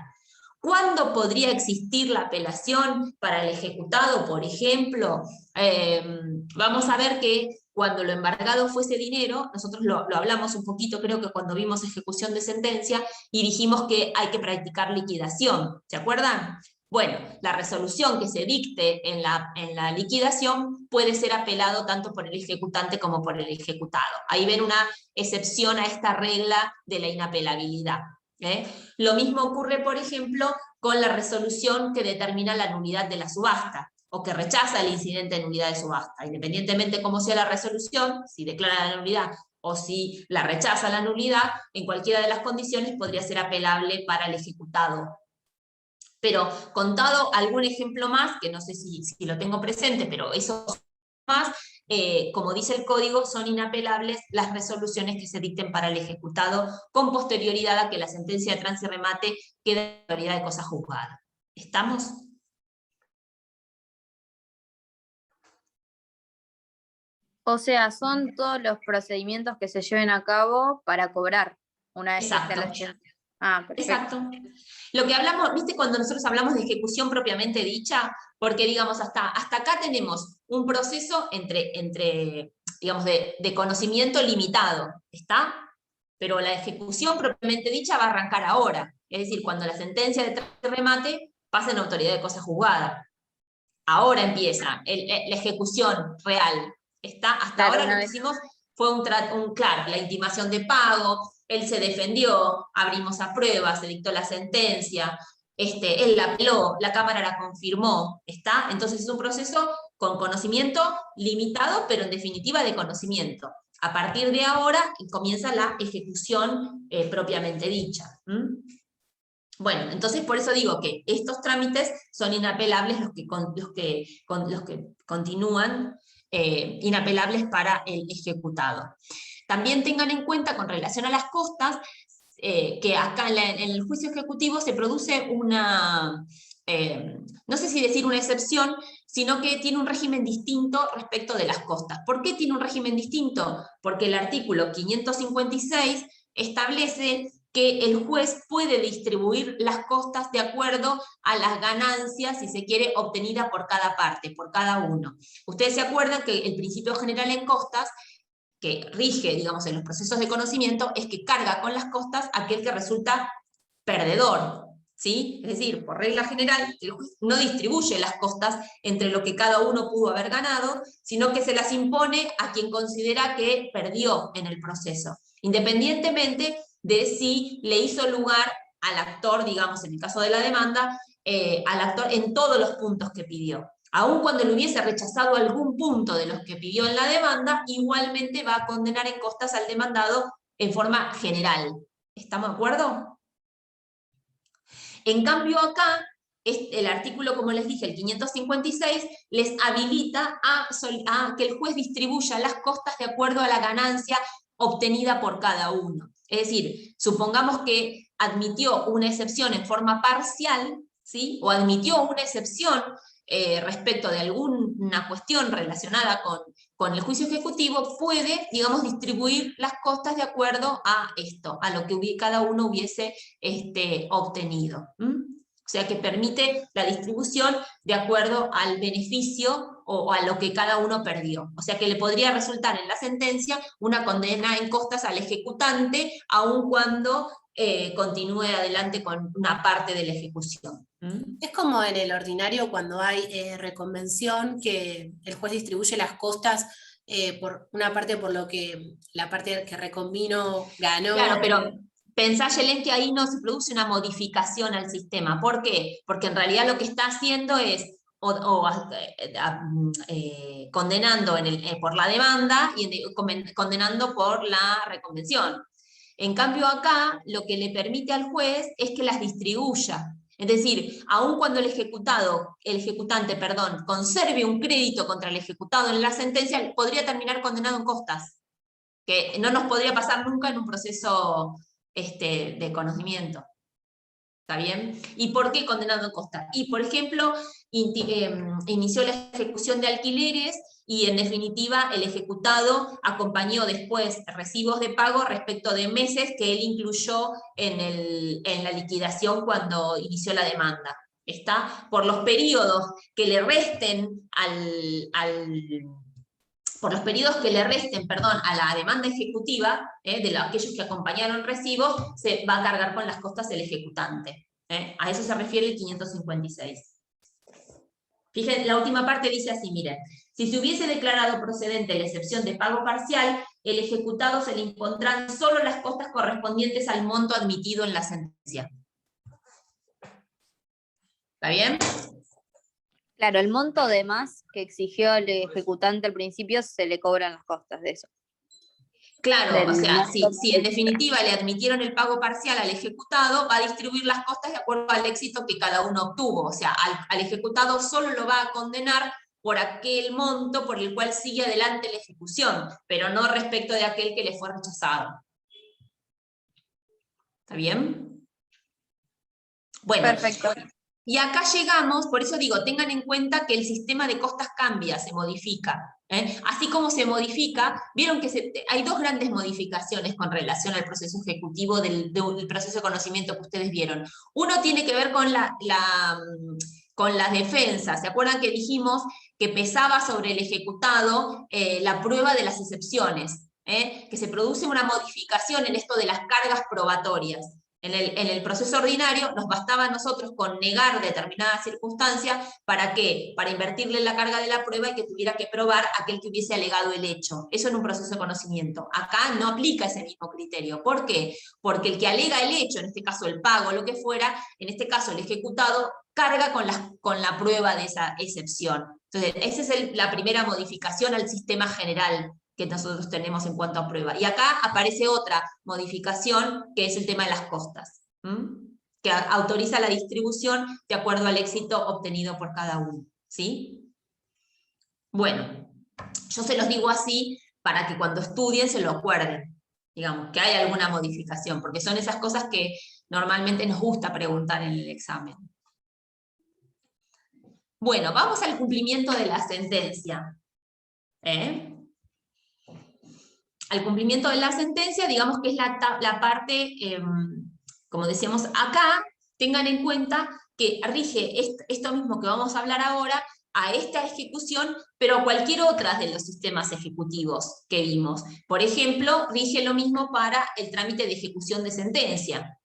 ¿Cuándo podría existir la apelación para el ejecutado, por ejemplo? Vamos a ver que cuando lo embargado fuese dinero, nosotros lo hablamos un poquito, creo que cuando vimos ejecución de sentencia, y dijimos que hay que practicar liquidación, ¿se acuerdan? Bueno, la resolución que se dicte en la liquidación puede ser apelado tanto por el ejecutante como por el ejecutado. Ahí ven una excepción a esta regla de la inapelabilidad. Lo mismo ocurre, por ejemplo, con la resolución que determina la nulidad de la subasta, o que rechaza el incidente de nulidad de subasta. Independientemente cómo sea la resolución, si declara la nulidad o si la rechaza la nulidad, en cualquiera de las condiciones podría ser apelable para el ejecutado. Pero contado algún ejemplo más, que no sé si lo tengo presente, pero eso más, como dice el código, son inapelables las resoluciones que se dicten para el ejecutado con posterioridad a que la sentencia de trance y remate quede en autoridad de cosa juzgada. ¿Estamos? O sea, son todos los procedimientos que se lleven a cabo para cobrar una vez que esté la sentencia. Ah, perfecto. Exacto. Lo que hablamos, ¿viste? Cuando nosotros hablamos de ejecución propiamente dicha, porque digamos, hasta acá tenemos un proceso digamos, de conocimiento limitado, ¿está? Pero la ejecución propiamente dicha va a arrancar ahora, es decir, cuando la sentencia de remate pasa en autoridad de cosa juzgada. Ahora empieza la ejecución real. Hasta Claro, ahora una lo que vez. hicimos fue claro, la intimación de pago, él se defendió, abrimos a prueba, se dictó la sentencia, él la apeló, la Cámara la confirmó, ¿está? Entonces es un proceso con conocimiento limitado, pero en definitiva de conocimiento. A partir de ahora comienza la ejecución propiamente dicha. Bueno, entonces por eso digo que estos trámites son inapelables los que continúan inapelables para el ejecutado. También tengan en cuenta con relación a las costas que acá en el juicio ejecutivo se produce una, no sé si decir una excepción, sino que tiene un régimen distinto respecto de las costas. ¿Por qué tiene un régimen distinto? Porque el artículo 556 establece que el juez puede distribuir las costas de acuerdo a las ganancias, si se quiere, obtenidas por cada parte, por cada uno. Ustedes se acuerdan que el principio general en costas, que rige, digamos, en los procesos de conocimiento, es que carga con las costas aquel que resulta perdedor, ¿sí? Es decir, por regla general, el juez no distribuye las costas entre lo que cada uno pudo haber ganado, sino que se las impone a quien considera que perdió en el proceso, independientemente de si le hizo lugar al actor, digamos, en el caso de la demanda, al actor en todos los puntos que pidió. Aun cuando le hubiese rechazado algún punto de los que pidió en la demanda, igualmente va a condenar en costas al demandado en forma general. ¿Estamos de acuerdo? En cambio acá, el artículo, como les dije, el 556, les habilita a que el juez distribuya las costas de acuerdo a la ganancia obtenida por cada uno. Es decir, supongamos que admitió una excepción en forma parcial, ¿sí? O admitió una excepción respecto de alguna cuestión relacionada con el juicio ejecutivo, puede, digamos, distribuir las costas de acuerdo a esto, a lo que cada uno hubiese obtenido. O sea que permite la distribución de acuerdo al beneficio o a lo que cada uno perdió. O sea que le podría resultar en la sentencia una condena en costas al ejecutante, aun cuando continúe adelante con una parte de la ejecución. Es como en el ordinario cuando hay reconvención, que el juez distribuye las costas por una parte por lo que la parte que reconvino ganó. Claro, pero pensá, Yelén, que ahí no se produce una modificación al sistema. ¿Por qué? Porque en realidad lo que está haciendo es condenando por la demanda y condenando por la reconvención. En cambio acá, lo que le permite al juez es que las distribuya. Es decir, aun cuando el ejecutante, conserve un crédito contra el ejecutado en la sentencia, podría terminar condenado en costas, que no nos podría pasar nunca en un proceso de conocimiento. ¿Está bien? ¿Y por qué condenado en costas? Y, por ejemplo, inició la ejecución de alquileres y, en definitiva, el ejecutado acompañó después recibos de pago respecto de meses que él incluyó en la liquidación cuando inició la demanda. ¿Está? Por los periodos que le resten a la demanda ejecutiva, de aquellos que acompañaron recibos, se va a cargar con las costas el ejecutante. A eso se refiere el 556. Fíjense, la última parte dice así, miren, si se hubiese declarado procedente la excepción de pago parcial, el ejecutado se le impondrán solo las costas correspondientes al monto admitido en la sentencia. ¿Está bien? Claro, el monto de más que exigió el ejecutante al principio se le cobran las costas de eso. Claro, o sea, si en definitiva le admitieron el pago parcial al ejecutado, va a distribuir las costas de acuerdo al éxito que cada uno obtuvo. O sea, al ejecutado solo lo va a condenar por aquel monto por el cual sigue adelante la ejecución, pero no respecto de aquel que le fue rechazado. ¿Está bien? Bueno. Perfecto. Y acá llegamos, por eso digo, tengan en cuenta que el sistema de costas cambia, se modifica. Así como se modifica, vieron que hay dos grandes modificaciones con relación al proceso ejecutivo del proceso de conocimiento que ustedes vieron. Uno tiene que ver con las defensas. ¿Se acuerdan que dijimos que pesaba sobre el ejecutado la prueba de las excepciones? Que se produce una modificación en esto de las cargas probatorias. En el proceso ordinario nos bastaba a nosotros con negar determinadas circunstancias, ¿para qué? Para invertirle la carga de la prueba y que tuviera que probar aquel que hubiese alegado el hecho. Eso en un proceso de conocimiento. Acá no aplica ese mismo criterio. ¿Por qué? Porque el que alega el hecho, en este caso el pago, lo que fuera, en este caso el ejecutado, carga con la prueba de esa excepción. Entonces, esa es la primera modificación al sistema general que nosotros tenemos en cuanto a prueba. Y acá aparece otra modificación, que es el tema de las costas, que autoriza la distribución de acuerdo al éxito obtenido por cada uno, ¿sí? Bueno, yo se los digo así para que cuando estudien se lo acuerden, digamos, que hay alguna modificación, porque son esas cosas que normalmente nos gusta preguntar en el examen. Bueno, vamos al cumplimiento de la sentencia. Al cumplimiento de la sentencia, digamos que es la parte, como decíamos acá, tengan en cuenta que rige esto mismo que vamos a hablar ahora a esta ejecución, pero a cualquier otra de los sistemas ejecutivos que vimos. Por ejemplo, rige lo mismo para el trámite de ejecución de sentencia.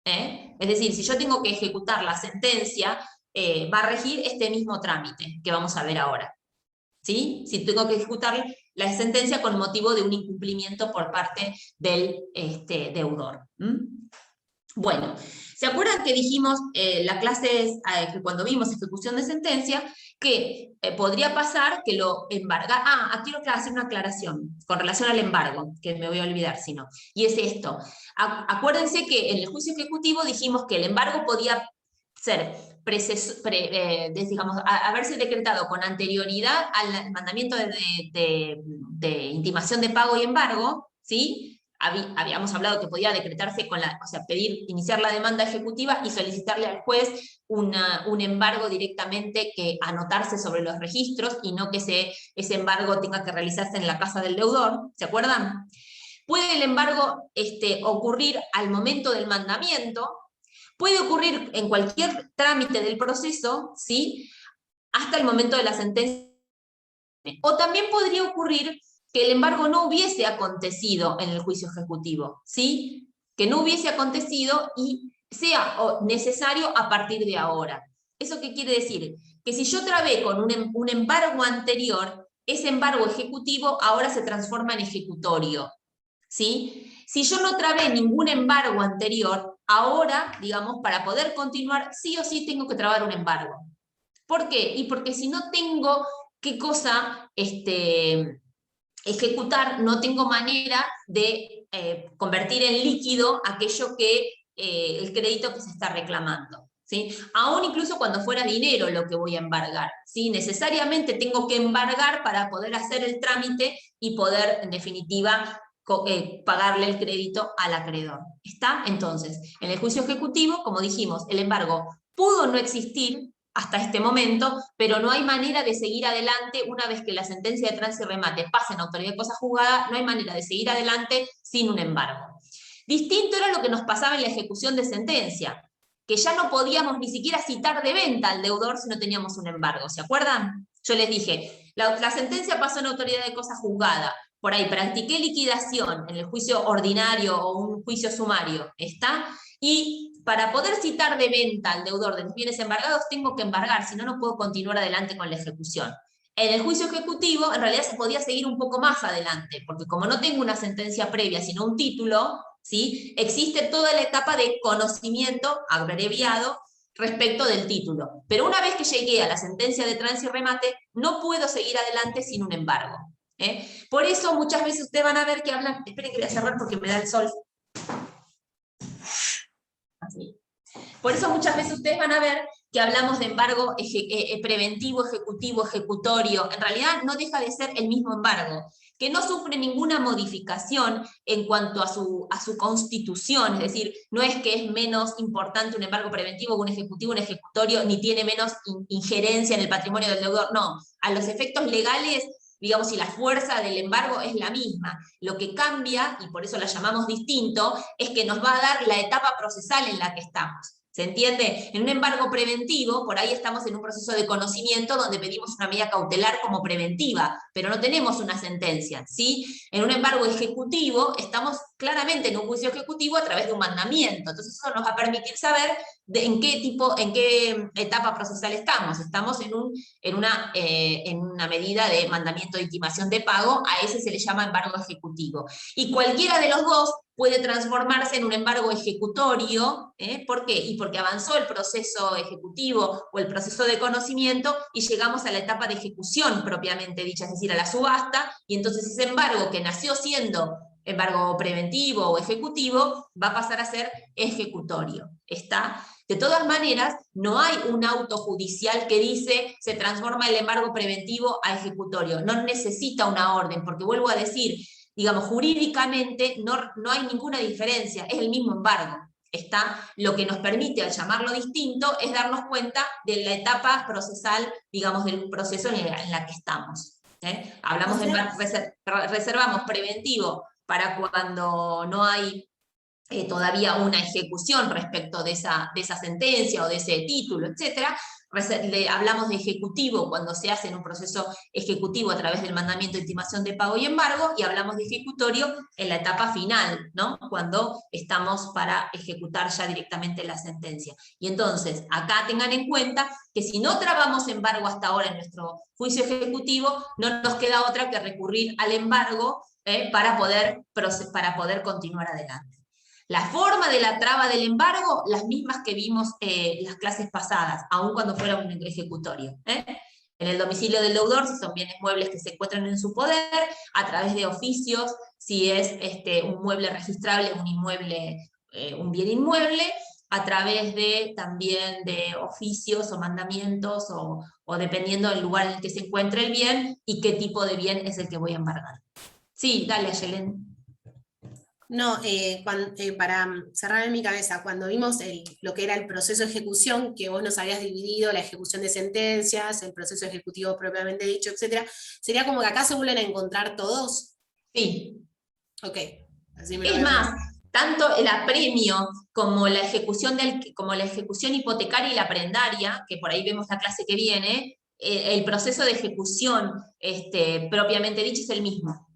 Es decir, si yo tengo que ejecutar la sentencia, va a regir este mismo trámite que vamos a ver ahora. ¿Sí? Si tengo que ejecutar la sentencia con motivo de un incumplimiento por parte del deudor. Bueno, ¿se acuerdan que dijimos la clase que cuando vimos ejecución de sentencia, que podría pasar que lo embarga? Aquí quiero hacer una aclaración con relación al embargo, que me voy a olvidar si no, y es esto. Acuérdense que en el juicio ejecutivo dijimos que el embargo podía ser, digamos, haberse decretado con anterioridad al mandamiento de intimación de pago y embargo, ¿sí? Habíamos hablado que podía decretarse o sea, iniciar la demanda ejecutiva y solicitarle al juez un embargo directamente que anotarse sobre los registros y no que ese embargo tenga que realizarse en la casa del deudor, ¿se acuerdan? Puede el embargo ocurrir al momento del mandamiento, puede ocurrir en cualquier trámite del proceso, ¿sí? Hasta el momento de la sentencia. O también podría ocurrir que el embargo no hubiese acontecido en el juicio ejecutivo, ¿sí? Que no hubiese acontecido y sea necesario a partir de ahora. ¿Eso qué quiere decir? Que si yo trabé con un embargo anterior, ese embargo ejecutivo ahora se transforma en ejecutorio, ¿sí? Si yo no trabé ningún embargo anterior, ahora, digamos, para poder continuar, sí o sí tengo que trabar un embargo. ¿Por qué? Y porque si no tengo qué cosa ejecutar, no tengo manera de convertir en líquido aquello que el crédito que se está reclamando, ¿sí? Aún incluso cuando fuera dinero lo que voy a embargar, ¿sí? Necesariamente tengo que embargar para poder hacer el trámite y poder, en definitiva, pagarle el crédito al acreedor. ¿Está? Entonces, en el juicio ejecutivo, como dijimos, el embargo pudo no existir hasta este momento, pero no hay manera de seguir adelante una vez que la sentencia de trance y remate pase en autoridad de cosa juzgada, no hay manera de seguir adelante sin un embargo. Distinto era lo que nos pasaba en la ejecución de sentencia, que ya no podíamos ni siquiera citar de venta al deudor si no teníamos un embargo, ¿se acuerdan? Yo les dije, la sentencia pasó en autoridad de cosa juzgada, por ahí practiqué liquidación en el juicio ordinario o un juicio sumario, ¿está? Y para poder citar de venta al deudor de los bienes embargados tengo que embargar, si no, no puedo continuar adelante con la ejecución. En el juicio ejecutivo, en realidad se podía seguir un poco más adelante, porque como no tengo una sentencia previa, sino un título, ¿sí? Existe toda la etapa de conocimiento abreviado respecto del título. Pero una vez que llegué a la sentencia de trance y remate, no puedo seguir adelante sin un embargo. Por eso muchas veces ustedes van a ver que hablan, esperen que voy a cerrar porque me da el sol. Así. Por eso muchas veces ustedes van a ver que hablamos de embargo preventivo, ejecutivo, ejecutorio. En realidad no deja de ser el mismo embargo, que no sufre ninguna modificación en cuanto a su constitución, es decir, no es que es menos importante un embargo preventivo que un ejecutivo, un ejecutorio, ni tiene menos injerencia en el patrimonio del deudor, no. A los efectos legales, digamos, si la fuerza del embargo es la misma. Lo que cambia, y por eso la llamamos distinto, es que nos va a dar la etapa procesal en la que estamos. ¿Se entiende? En un embargo preventivo, por ahí estamos en un proceso de conocimiento donde pedimos una medida cautelar como preventiva, pero no tenemos una sentencia, ¿sí? En un embargo ejecutivo, estamos claramente en un juicio ejecutivo a través de un mandamiento. Entonces eso nos va a permitir saber en qué etapa procesal estamos. Estamos en una medida de mandamiento de intimación de pago, a ese se le llama embargo ejecutivo. Y cualquiera de los dos puede transformarse en un embargo ejecutorio. ¿Por qué? Y porque avanzó el proceso ejecutivo o el proceso de conocimiento y llegamos a la etapa de ejecución propiamente dicha, es decir, a la subasta, y entonces ese embargo que nació siendo embargo preventivo o ejecutivo va a pasar a ser ejecutorio. ¿Está? De todas maneras, no hay un auto judicial que dice se transforma el embargo preventivo a ejecutorio. No necesita una orden, porque vuelvo a decir, digamos, jurídicamente no hay ninguna diferencia, es el mismo embargo. Está, lo que nos permite, al llamarlo distinto, es darnos cuenta de la etapa procesal, digamos, del proceso en la que estamos. Hablamos reservamos preventivo para cuando no hay todavía una ejecución respecto de esa sentencia o de ese título, etc. Hablamos de ejecutivo cuando se hace en un proceso ejecutivo a través del mandamiento de intimación de pago y embargo, y hablamos de ejecutorio en la etapa final, ¿no? Cuando estamos para ejecutar ya directamente la sentencia. Y entonces, acá tengan en cuenta que si no trabamos embargo hasta ahora en nuestro juicio ejecutivo, no nos queda otra que recurrir al embargo para poder continuar adelante. La forma de la traba del embargo, las mismas que vimos las clases pasadas, aun cuando fuera un ejecutorio. En el domicilio del deudor, si son bienes muebles que se encuentran en su poder, a través de oficios, si es un mueble registrable, un inmueble, un bien inmueble, a través también de oficios o mandamientos, o dependiendo del lugar en el que se encuentre el bien, y qué tipo de bien es el que voy a embargar. Sí, dale, Ayelen. No, para cerrar en mi cabeza, cuando vimos lo que era el proceso de ejecución, que vos nos habías dividido, la ejecución de sentencias, el proceso ejecutivo propiamente dicho, etc., ¿sería como que acá se vuelven a encontrar todos? Sí. Ok. Así es más, tanto el apremio como la ejecución hipotecaria y la prendaria, que por ahí vemos la clase que viene, el proceso de ejecución propiamente dicho es el mismo.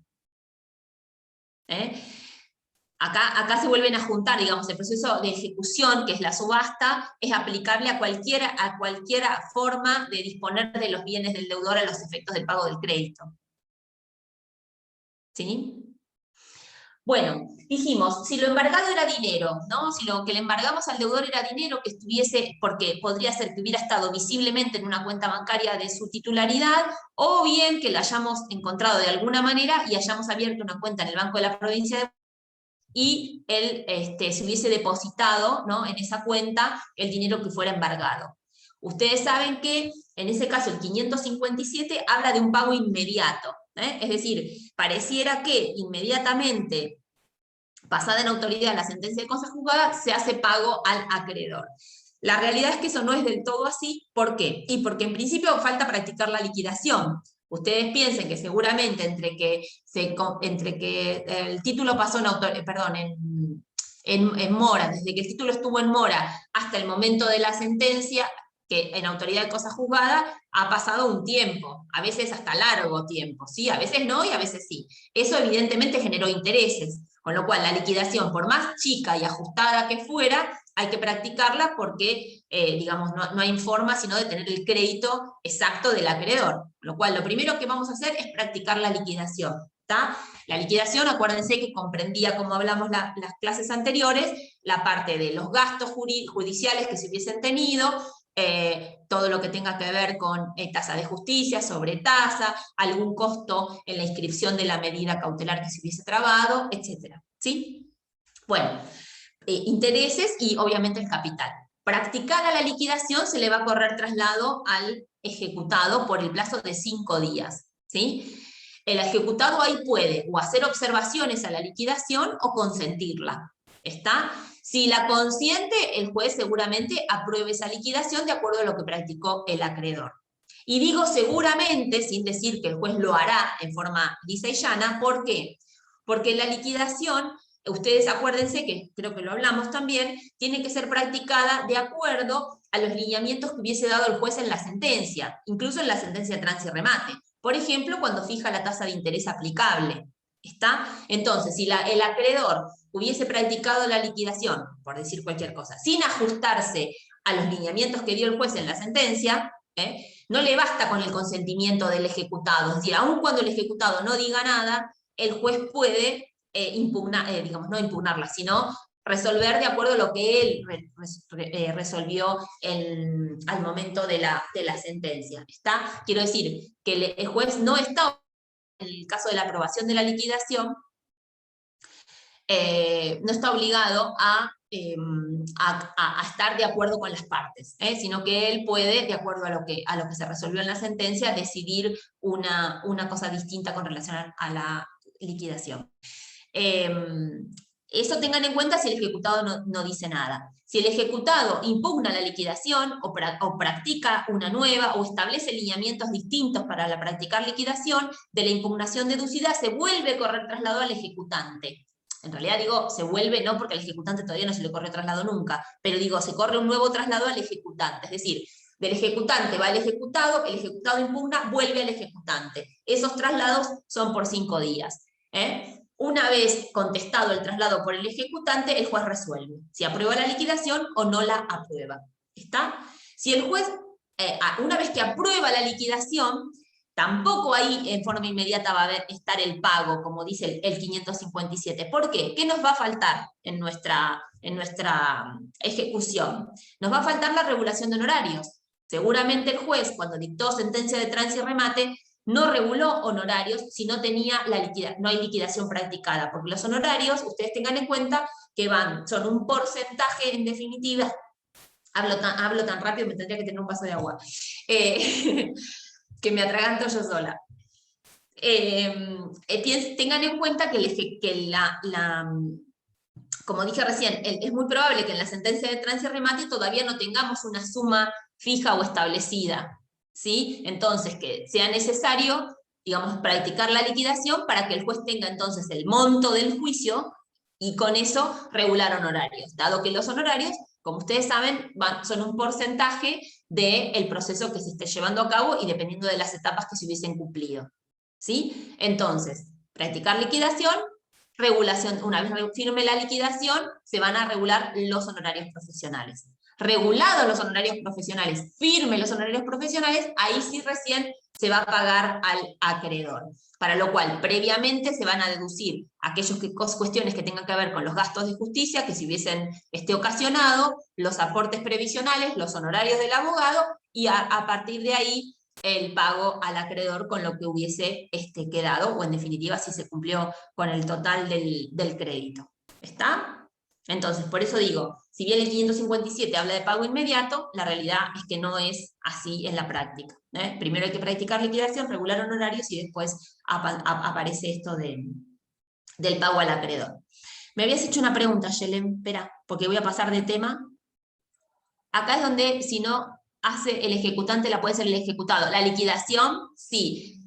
Acá se vuelven a juntar, digamos, el proceso de ejecución, que es la subasta, es aplicable a cualquier forma de disponer de los bienes del deudor a los efectos del pago del crédito. ¿Sí? Bueno, dijimos, si lo embargado era dinero, ¿no? Si lo que le embargamos al deudor era dinero que estuviese, porque podría ser que hubiera estado visiblemente en una cuenta bancaria de su titularidad, o bien que lo hayamos encontrado de alguna manera y hayamos abierto una cuenta en el Banco de la Provincia de y él se hubiese depositado, ¿no?, en esa cuenta el dinero que fuera embargado. Ustedes saben que en ese caso el 557 habla de un pago inmediato, es decir, pareciera que inmediatamente, pasada en autoridad la sentencia de cosa juzgada, se hace pago al acreedor. La realidad es que eso no es del todo así. ¿Por qué? Y porque en principio falta practicar la liquidación. Ustedes piensen que seguramente entre que el título pasó en mora, desde que el título estuvo en mora hasta el momento de la sentencia, que en autoridad de cosa juzgada ha pasado un tiempo, a veces hasta largo tiempo, ¿sí? A veces no y a veces sí. Eso evidentemente generó intereses, con lo cual la liquidación, por más chica y ajustada que fuera, hay que practicarla porque, digamos, no hay forma sino de tener el crédito exacto del acreedor. Con lo cual, lo primero que vamos a hacer es practicar la liquidación. ¿Tá? La liquidación, acuérdense que comprendía, como hablamos las clases anteriores, la parte de los gastos judiciales que se hubiesen tenido, todo lo que tenga que ver con tasa de justicia, sobretasa, algún costo en la inscripción de la medida cautelar que se hubiese trabado, etc. ¿Sí? Bueno, intereses y obviamente el capital. Practicada la liquidación, se le va a correr traslado al ejecutado por el plazo de 5 días. ¿Sí? El ejecutado ahí puede o hacer observaciones a la liquidación o consentirla. ¿Está? Si la consiente, el juez seguramente apruebe esa liquidación de acuerdo a lo que practicó el acreedor. Y digo seguramente, sin decir que el juez lo hará en forma lisa y llana, ¿por qué? Porque la liquidación ustedes acuérdense que, creo que lo hablamos también, tiene que ser practicada de acuerdo a los lineamientos que hubiese dado el juez en la sentencia, incluso en la sentencia de trance y remate. Por ejemplo, cuando fija la tasa de interés aplicable. ¿Está? Entonces, si el acreedor hubiese practicado la liquidación, por decir cualquier cosa, sin ajustarse a los lineamientos que dio el juez en la sentencia, no le basta con el consentimiento del ejecutado. Es decir, aun cuando el ejecutado no diga nada, el juez puede impugnar, digamos, no impugnarla, sino resolver de acuerdo a lo que él resolvió al momento de la sentencia. ¿Está? Quiero decir que el juez no está, en el caso de la aprobación de la liquidación, no está obligado a estar de acuerdo con las partes, sino que él puede, de acuerdo a lo que se resolvió en la sentencia, decidir una cosa distinta con relación a la liquidación. Eso tengan en cuenta si el ejecutado no dice nada. Si el ejecutado impugna la liquidación o practica una nueva o establece lineamientos distintos para practicar liquidación, de la impugnación deducida se vuelve a correr traslado al ejecutante. En realidad digo, se vuelve no porque al ejecutante todavía no se le corre traslado nunca, pero digo, se corre un nuevo traslado al ejecutante. Es decir, del ejecutante va al ejecutado, el ejecutado impugna, vuelve al ejecutante. Esos traslados son por 5 días. Una vez contestado el traslado por el ejecutante, el juez resuelve si aprueba la liquidación o no la aprueba. ¿Está? Si el juez, una vez que aprueba la liquidación, tampoco ahí en forma inmediata va a estar el pago, como dice el 557. ¿Por qué? ¿Qué nos va a faltar en nuestra ejecución? Nos va a faltar la regulación de honorarios. Seguramente el juez, cuando dictó sentencia de trance y remate, no reguló honorarios si no hay liquidación practicada, porque los honorarios, ustedes tengan en cuenta que son un porcentaje en definitiva. Hablo tan rápido, me tendría que tener un vaso de agua. Que me atraganto yo sola. Tengan en cuenta como dije recién, es muy probable que en la sentencia de trance y remate todavía no tengamos una suma fija o establecida, ¿sí? Entonces, que sea necesario, digamos, practicar la liquidación para que el juez tenga entonces el monto del juicio y con eso regular honorarios, dado que los honorarios, como ustedes saben, son un porcentaje del proceso que se esté llevando a cabo y dependiendo de las etapas que se hubiesen cumplido, ¿sí? Entonces, practicar liquidación, regulación, una vez firme la liquidación, se van a regular los honorarios profesionales. Regulados los honorarios profesionales, firme los honorarios profesionales, ahí sí recién se va a pagar al acreedor. Para lo cual, previamente se van a deducir aquellas cuestiones que tengan que ver con los gastos de justicia, que si hubiesen ocasionado, los aportes previsionales, los honorarios del abogado, y a partir de ahí el pago al acreedor con lo que hubiese quedado, o en definitiva si se cumplió con el total del crédito. ¿Está? Entonces, por eso digo, si bien el 557 habla de pago inmediato, la realidad es que no es así en la práctica. Primero hay que practicar liquidación, regular honorarios y después aparece esto del pago al acreedor. Me habías hecho una pregunta, Yelén, espera, porque voy a pasar de tema. Acá es donde, si no hace el ejecutante, la puede hacer el ejecutado. La liquidación, sí.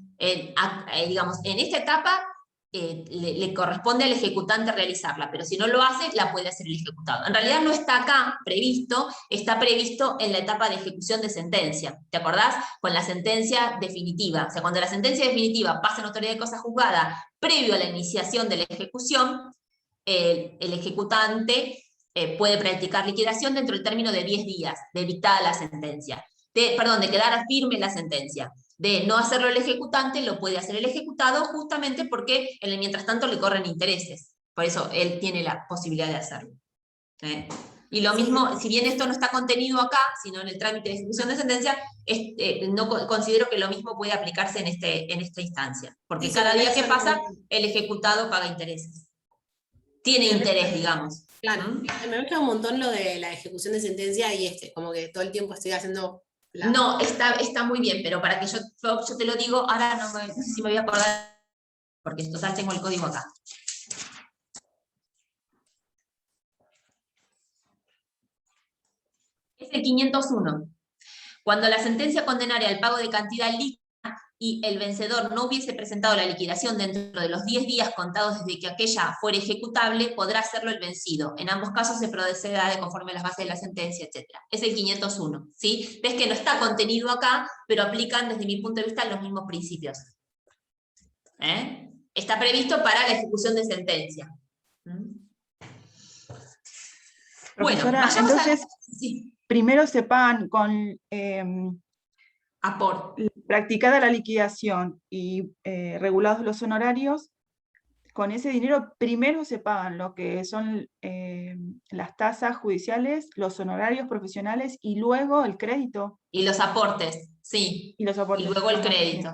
Digamos, en esta etapa le corresponde al ejecutante realizarla, pero si no lo hace, la puede hacer el ejecutado. En realidad no está acá previsto, está previsto en la etapa de ejecución de sentencia. ¿Te acordás? Con la sentencia definitiva. O sea, cuando la sentencia definitiva pasa en autoridad de cosa juzgada, previo a la iniciación de la ejecución, el ejecutante puede practicar liquidación dentro del término de 10 días de dictada la sentencia. De quedar firme la sentencia. De no hacerlo el ejecutante, lo puede hacer el ejecutado justamente porque en el mientras tanto le corren intereses. Por eso él tiene la posibilidad de hacerlo. Y lo mismo, si bien esto no está contenido acá, sino en el trámite de ejecución de sentencia, no considero que lo mismo puede aplicarse en esta instancia. Porque cada día que pasa, el ejecutado paga intereses. Tiene interés, digamos. Claro, me gusta un montón lo de la ejecución de sentencia y como que todo el tiempo estoy haciendo... No, está muy bien, pero para que yo te lo digo, ahora no sé si me voy a acordar, porque en total tengo el código acá. Es el 501. Cuando la sentencia condenaria al pago de cantidad líquida y el vencedor no hubiese presentado la liquidación dentro de los 10 días contados desde que aquella fuera ejecutable, podrá hacerlo el vencido. En ambos casos se procederá de conforme a las bases de la sentencia, etc. Es el 501, ¿sí? Ves que no está contenido acá, pero aplican desde mi punto de vista los mismos principios. Está previsto para la ejecución de sentencia. Profesora, bueno, entonces, sí. Primero se pagan con practicada la liquidación y regulados los honorarios. Con ese dinero primero se pagan lo que son las tasas judiciales, los honorarios profesionales y luego el crédito. Y los aportes, sí. Y los aportes. Y luego el crédito.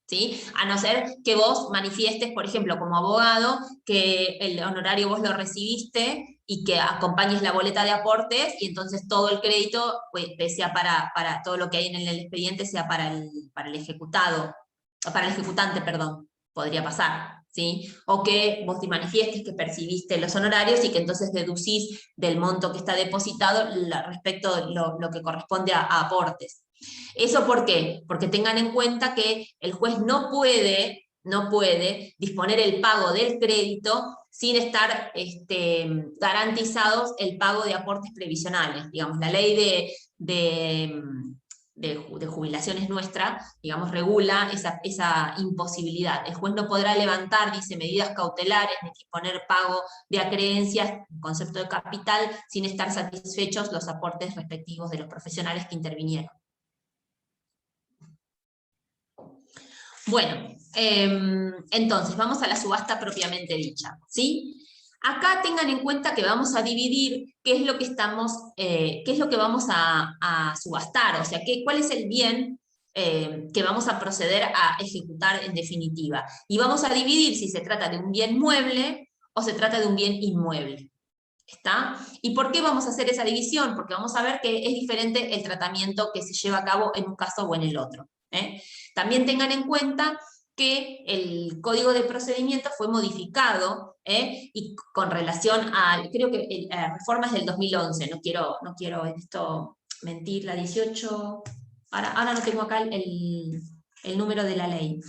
¿Sí? A no ser que vos manifiestes, por ejemplo, como abogado, que el honorario vos lo recibiste y que acompañes la boleta de aportes y entonces todo el crédito pues, sea para todo lo que hay en el expediente sea para el ejecutado, o para el ejecutante, perdón, podría pasar. ¿Sí? O que vos te manifiestes que percibiste los honorarios y que entonces deducís del monto que está depositado respecto a lo que corresponde a aportes. ¿Eso por qué? Porque tengan en cuenta que el juez no puede disponer el pago del crédito sin estar garantizados el pago de aportes previsionales. Digamos, la ley de jubilaciones nuestra, digamos, regula esa imposibilidad. El juez no podrá levantar, dice, medidas cautelares, ni disponer pago de acreencias, concepto de capital, sin estar satisfechos los aportes respectivos de los profesionales que intervinieron. Bueno, entonces vamos a la subasta propiamente dicha, ¿sí? Acá tengan en cuenta que vamos a dividir qué es lo que vamos a subastar, o sea, cuál es el bien que vamos a proceder a ejecutar en definitiva. Y vamos a dividir si se trata de un bien mueble o se trata de un bien inmueble. ¿Está? ¿Y por qué vamos a hacer esa división? Porque vamos a ver que es diferente el tratamiento que se lleva a cabo en un caso o en el otro. También tengan en cuenta que el Código de Procedimiento fue modificado y con relación a, creo que la reforma es del 2011, no quiero en esto mentir, la 18, ahora no tengo acá el número de la ley.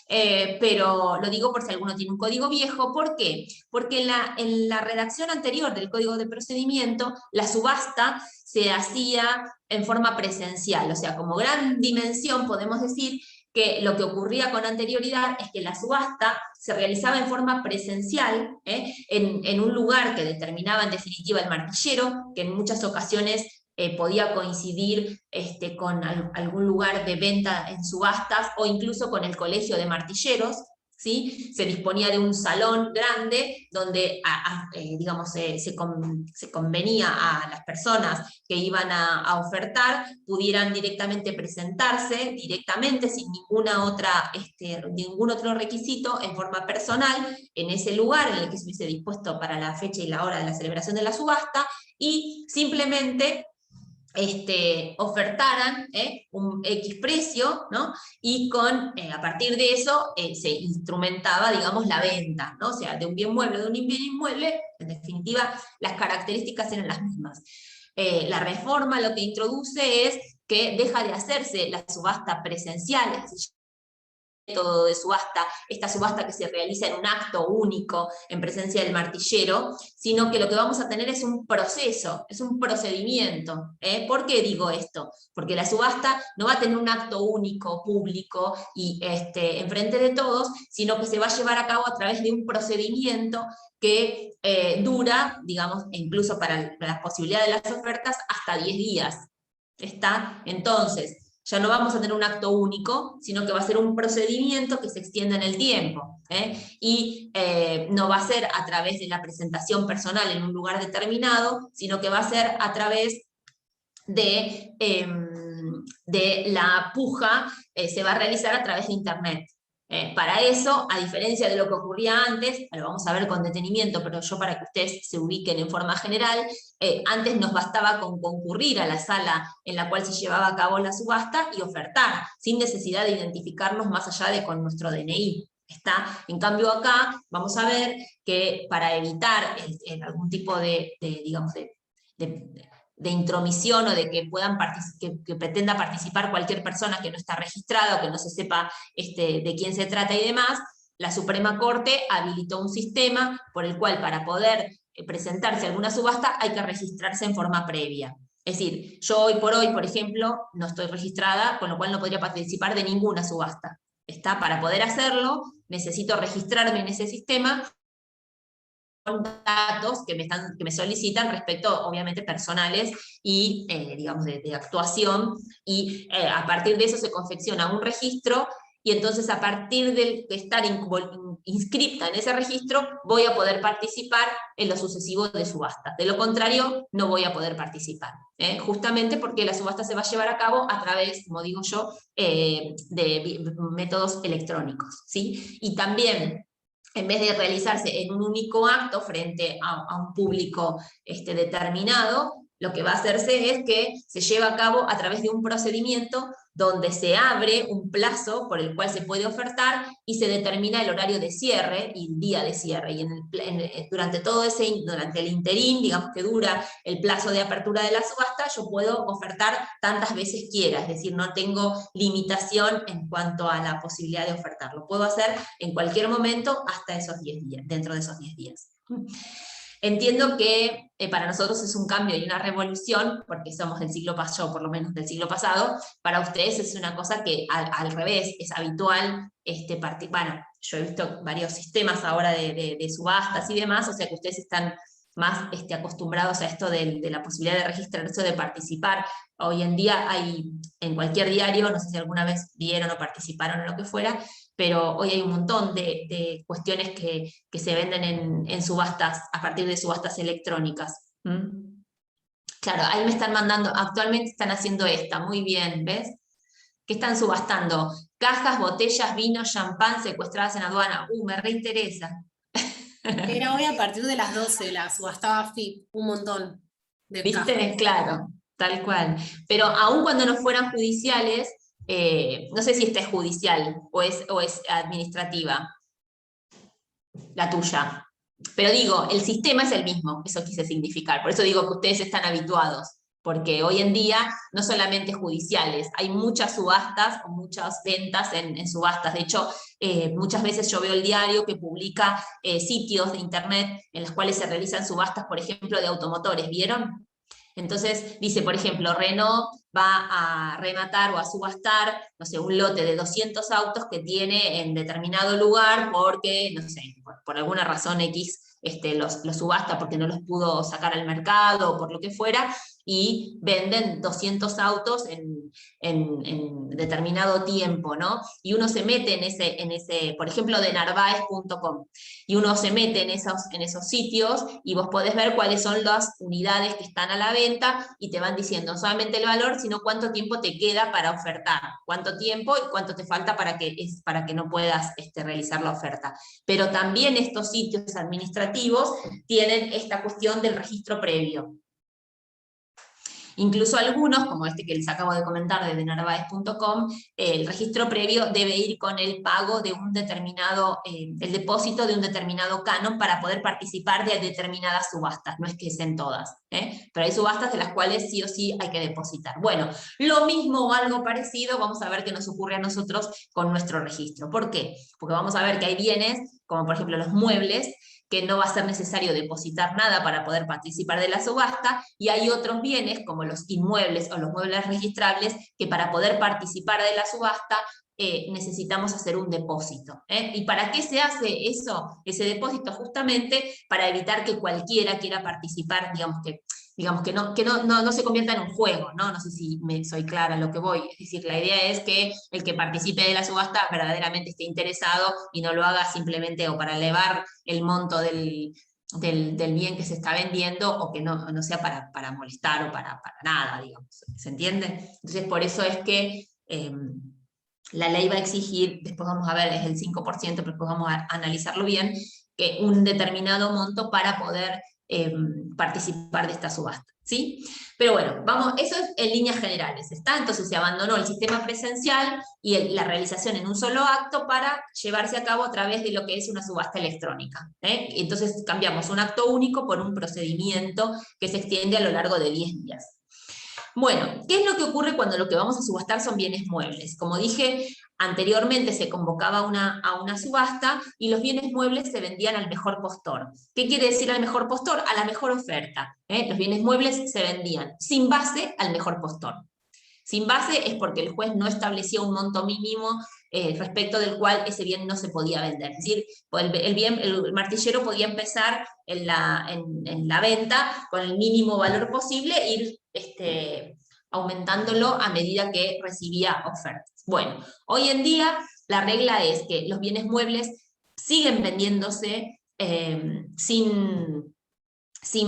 Pero lo digo por si alguno tiene un código viejo. ¿Por qué? Porque en la redacción anterior del Código de Procedimiento, la subasta se hacía en forma presencial, o sea, como gran dimensión podemos decir que lo que ocurría con anterioridad es que la subasta se realizaba en forma presencial, en un lugar que determinaba en definitiva el martillero, que en muchas ocasiones podía coincidir con algún lugar de venta en subastas o incluso con el colegio de martilleros, ¿sí? Se disponía de un salón grande donde digamos, se convenía a las personas que iban a ofertar, pudieran directamente presentarse, sin ningún otro requisito, en forma personal, en ese lugar en el que se hubiese dispuesto para la fecha y la hora de la celebración de la subasta, y simplemente ofertaran un X precio, ¿no? Y a partir de eso se instrumentaba, digamos, la venta, ¿no? O sea, de un bien mueble, de un bien inmueble, en definitiva, las características eran las mismas. La reforma lo que introduce es que deja de hacerse la subasta presencial, es decir, método de subasta, esta subasta que se realiza en un acto único en presencia del martillero, sino que lo que vamos a tener es un proceso, es un procedimiento. ¿Por qué digo esto? Porque la subasta no va a tener un acto único, público y enfrente de todos, sino que se va a llevar a cabo a través de un procedimiento que dura, digamos, incluso para la posibilidad de las ofertas, hasta 10 días. ¿Está? Entonces, ya no vamos a tener un acto único, sino que va a ser un procedimiento que se extienda en el tiempo. Y no va a ser a través de la presentación personal en un lugar determinado, sino que va a ser a través de la puja, se va a realizar a través de Internet. Para eso, a diferencia de lo que ocurría antes, lo vamos a ver con detenimiento, pero yo para que ustedes se ubiquen en forma general, antes nos bastaba con concurrir a la sala en la cual se llevaba a cabo la subasta y ofertar, sin necesidad de identificarnos más allá de con nuestro DNI. En cambio acá vamos a ver que para evitar algún tipo de intromisión o de que, que pretenda participar cualquier persona que no está registrada o que no se sepa de quién se trata y demás, la Suprema Corte habilitó un sistema por el cual para poder presentarse a alguna subasta hay que registrarse en forma previa. Es decir, yo hoy por hoy, por ejemplo, no estoy registrada, con lo cual no podría participar de ninguna subasta. Para poder hacerlo, necesito registrarme en ese sistema con datos que me solicitan respecto, obviamente, personales y, digamos, de actuación, y a partir de eso se confecciona un registro, y entonces a partir de estar inscripta en ese registro, voy a poder participar en lo sucesivo de subastas. De lo contrario, no voy a poder participar, justamente porque la subasta se va a llevar a cabo a través, como digo yo, de métodos electrónicos, ¿sí? Y también, en vez de realizarse en un único acto frente a un público determinado, lo que va a hacerse es que se lleva a cabo a través de un procedimiento donde se abre un plazo por el cual se puede ofertar y se determina el horario de cierre y el día de cierre. Y durante el interín, digamos que dura el plazo de apertura de la subasta, yo puedo ofertar tantas veces quiera, es decir, no tengo limitación en cuanto a la posibilidad de ofertar. Lo puedo hacer en cualquier momento hasta esos 10 días, dentro de esos 10 días. Entiendo que para nosotros es un cambio y una revolución, porque somos del siglo pasado, por lo menos del siglo pasado. Para ustedes es una cosa que al revés, es habitual. Bueno, yo he visto varios sistemas ahora de subastas y demás, o sea que ustedes están más acostumbrados a esto de la posibilidad de registrarse o de participar. Hoy en día hay en cualquier diario, no sé si alguna vez vieron o participaron en lo que fuera, pero hoy hay un montón de cuestiones que se venden en subastas, a partir de subastas electrónicas. Claro, ahí me están mandando, actualmente están haciendo esta, muy bien, ¿ves? ¿Qué están subastando? Cajas, botellas, vino, champán secuestradas en aduana. Me reinteresa. Era hoy a partir de las 12, la subastaba FIP, un montón de ¿Viste? cajas. Claro, tal cual. Pero aun cuando no fueran judiciales, no sé si esta es judicial o es administrativa, la tuya. Pero digo, el sistema es el mismo, eso quise significar. Por eso digo que ustedes están habituados, porque hoy en día no solamente judiciales, hay muchas subastas o muchas ventas en subastas. De hecho, muchas veces yo veo el diario que publica sitios de internet en los cuales se realizan subastas, por ejemplo, de automotores, ¿vieron? Entonces dice, por ejemplo, Renault va a rematar o a subastar, no sé, un lote de 200 autos que tiene en determinado lugar porque, no sé, por alguna razón X los subasta porque no los pudo sacar al mercado o por lo que fuera, y venden 200 autos en determinado tiempo, ¿no? Y uno se mete en ese por ejemplo, de narvaez.com, y uno se mete en esos sitios y vos podés ver cuáles son las unidades que están a la venta y te van diciendo no solamente el valor, sino cuánto tiempo te queda para ofertar, cuánto tiempo y cuánto te falta para que no puedas realizar la oferta. Pero también estos sitios administrativos tienen esta cuestión del registro previo. Incluso algunos, como este que les acabo de comentar de narvaez.com, el registro previo debe ir con el pago de un determinado, el depósito de un determinado canon para poder participar de determinadas subastas, no es que sean todas, pero hay subastas de las cuales sí o sí hay que depositar. Bueno, lo mismo o algo parecido vamos a ver qué nos ocurre a nosotros con nuestro registro. ¿Por qué? Porque vamos a ver que hay bienes, como por ejemplo los muebles, que no va a ser necesario depositar nada para poder participar de la subasta, y hay otros bienes, como los inmuebles o los muebles registrables, que para poder participar de la subasta necesitamos hacer un depósito. ¿Y para qué se hace ese depósito? Justamente para evitar que cualquiera quiera participar, digamos que no se convierta en un juego, ¿no? No sé si soy clara en lo que voy. Es decir, la idea es que el que participe de la subasta verdaderamente esté interesado y no lo haga simplemente o para elevar el monto del bien que se está vendiendo, o que no sea para molestar o para nada, digamos. ¿Se entiende? Entonces, por eso es que la ley va a exigir, después vamos a ver, es el 5%, pero después vamos a analizarlo bien, que un determinado monto para poder participar de esta subasta, ¿sí? Pero bueno, vamos, eso es en líneas generales, ¿está? Entonces se abandonó el sistema presencial y la realización en un solo acto para llevarse a cabo a través de lo que es una subasta electrónica, ¿eh? Entonces cambiamos un acto único por un procedimiento que se extiende a lo largo de 10 días. Bueno, ¿qué es lo que ocurre cuando lo que vamos a subastar son bienes muebles? Como dije anteriormente, se convocaba a una subasta y los bienes muebles se vendían al mejor postor. ¿Qué quiere decir al mejor postor? A la mejor oferta. Los bienes muebles se vendían sin base al mejor postor. Sin base es porque el juez no establecía un monto mínimo respecto del cual ese bien no se podía vender. Es decir, el martillero podía empezar en la venta con el mínimo valor posible e ir aumentándolo a medida que recibía ofertas. Bueno, hoy en día la regla es que los bienes muebles siguen vendiéndose sin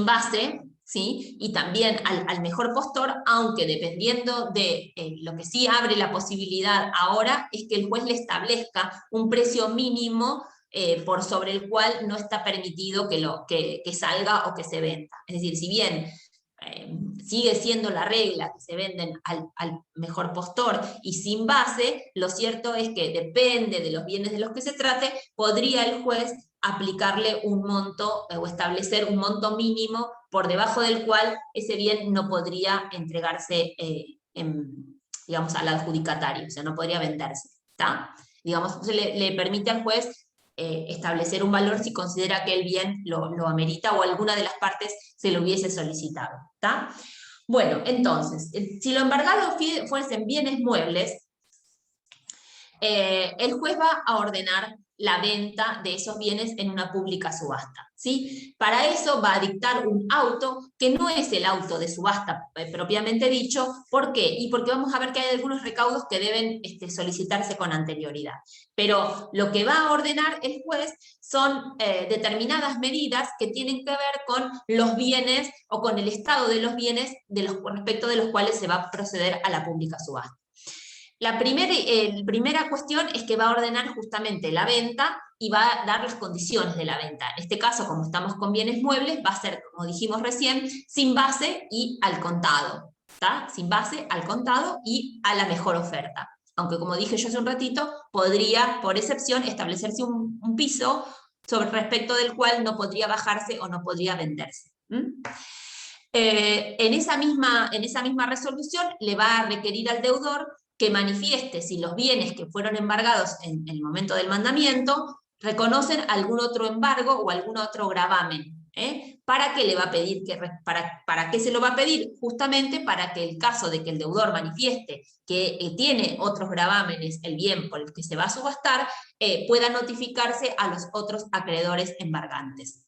base, ¿sí? Y también al mejor postor, aunque dependiendo de lo que sí abre la posibilidad ahora es que el juez le establezca un precio mínimo por sobre el cual no está permitido que salga o que se venda. Es decir, si bien sigue siendo la regla que se venden al mejor postor y sin base, lo cierto es que depende de los bienes de los que se trate, podría el juez aplicarle un monto o establecer un monto mínimo por debajo del cual ese bien no podría entregarse digamos, al adjudicatario, o sea, no podría venderse, ¿está? Digamos, le permite al juez establecer un valor si considera que el bien lo amerita o alguna de las partes se lo hubiese solicitado, ¿está? Bueno, entonces, si lo embargado fuesen bienes muebles, el juez va a ordenar la venta de esos bienes en una pública subasta, ¿sí? Para eso va a dictar un auto que no es el auto de subasta propiamente dicho. ¿Por qué? Y porque vamos a ver que hay algunos recaudos que deben solicitarse con anterioridad. Pero lo que va a ordenar el juez son determinadas medidas que tienen que ver con los bienes o con el estado de los bienes respecto de los cuales se va a proceder a la pública subasta. La primera cuestión es que va a ordenar justamente la venta y va a dar las condiciones de la venta. En este caso, como estamos con bienes muebles, va a ser, como dijimos recién, sin base y al contado, ¿tá? Sin base, al contado y a la mejor oferta. Aunque, como dije yo hace un ratito, podría, por excepción, establecerse un piso sobre respecto del cual no podría bajarse o no podría venderse. En esa misma resolución le va a requerir al deudor que manifieste si los bienes que fueron embargados en el momento del mandamiento reconocen algún otro embargo o algún otro gravamen. ¿Para qué le va a pedir? ¿Para qué se lo va a pedir? Justamente para que el caso de que el deudor manifieste que tiene otros gravámenes, el bien por el que se va a subastar, pueda notificarse a los otros acreedores embargantes.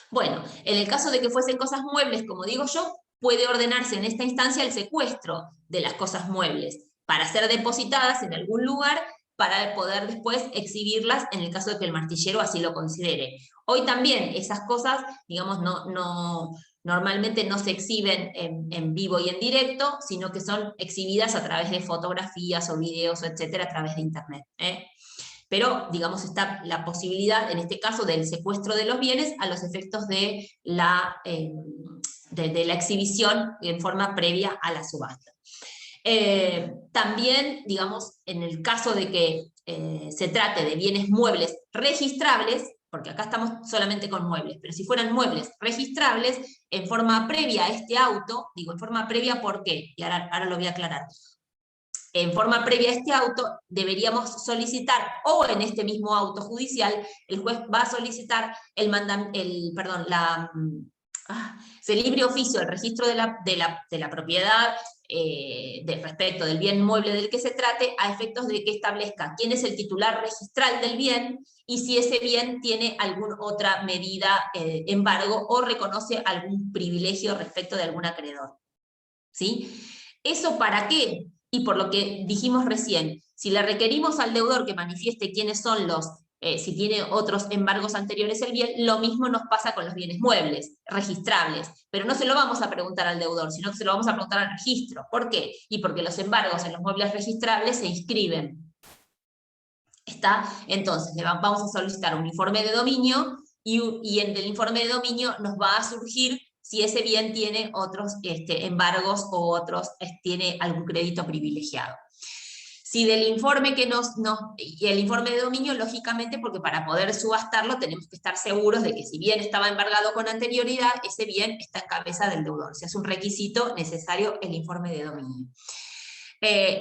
Bueno, en el caso de que fuesen cosas muebles, como digo yo, puede ordenarse en esta instancia el secuestro de las cosas muebles para ser depositadas en algún lugar para poder después exhibirlas en el caso de que el martillero así lo considere. Hoy también esas cosas, digamos, normalmente no se exhiben en vivo y en directo, sino que son exhibidas a través de fotografías o videos, etcétera, a través de internet. Pero, digamos, está la posibilidad, en este caso, del secuestro de los bienes a los efectos de la exhibición en forma previa a la subasta. También, digamos, en el caso de que se trate de bienes muebles registrables, porque acá estamos solamente con muebles, pero si fueran muebles registrables, en forma previa a este auto, digo en forma previa, ¿por qué? Y ahora lo voy a aclarar. En forma previa a este auto, deberíamos solicitar, o en este mismo auto judicial, el juez va a solicitar se libre oficio, el registro de la propiedad respecto del bien mueble del que se trate, a efectos de que establezca quién es el titular registral del bien y si ese bien tiene alguna otra medida, embargo, o reconoce algún privilegio respecto de algún acreedor. ¿Sí? ¿Eso para qué? Y por lo que dijimos recién, si le requerimos al deudor que manifieste quiénes son si tiene otros embargos anteriores el bien, lo mismo nos pasa con los bienes muebles, registrables. Pero no se lo vamos a preguntar al deudor, sino que se lo vamos a preguntar al registro. ¿Por qué? Y porque los embargos en los muebles registrables se inscriben. ¿Está? Entonces, vamos a solicitar un informe de dominio y en el informe de dominio nos va a surgir si ese bien tiene otros embargos o tiene algún crédito privilegiado. Si del informe y el informe de dominio, lógicamente, porque para poder subastarlo tenemos que estar seguros de que si bien estaba embargado con anterioridad, ese bien está en cabeza del deudor. O sea, es un requisito necesario el informe de dominio.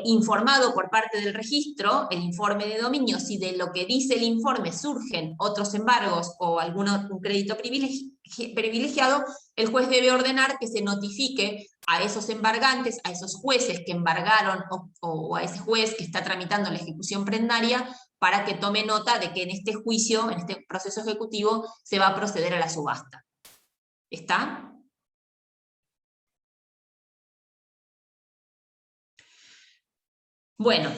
Informado por parte del registro, el informe de dominio, si de lo que dice el informe surgen otros embargos o un crédito privilegiado, el juez debe ordenar que se notifique a esos embargantes, a esos jueces que embargaron o a ese juez que está tramitando la ejecución prendaria, para que tome nota de que en este juicio, en este proceso ejecutivo, se va a proceder a la subasta. ¿Está? Bueno,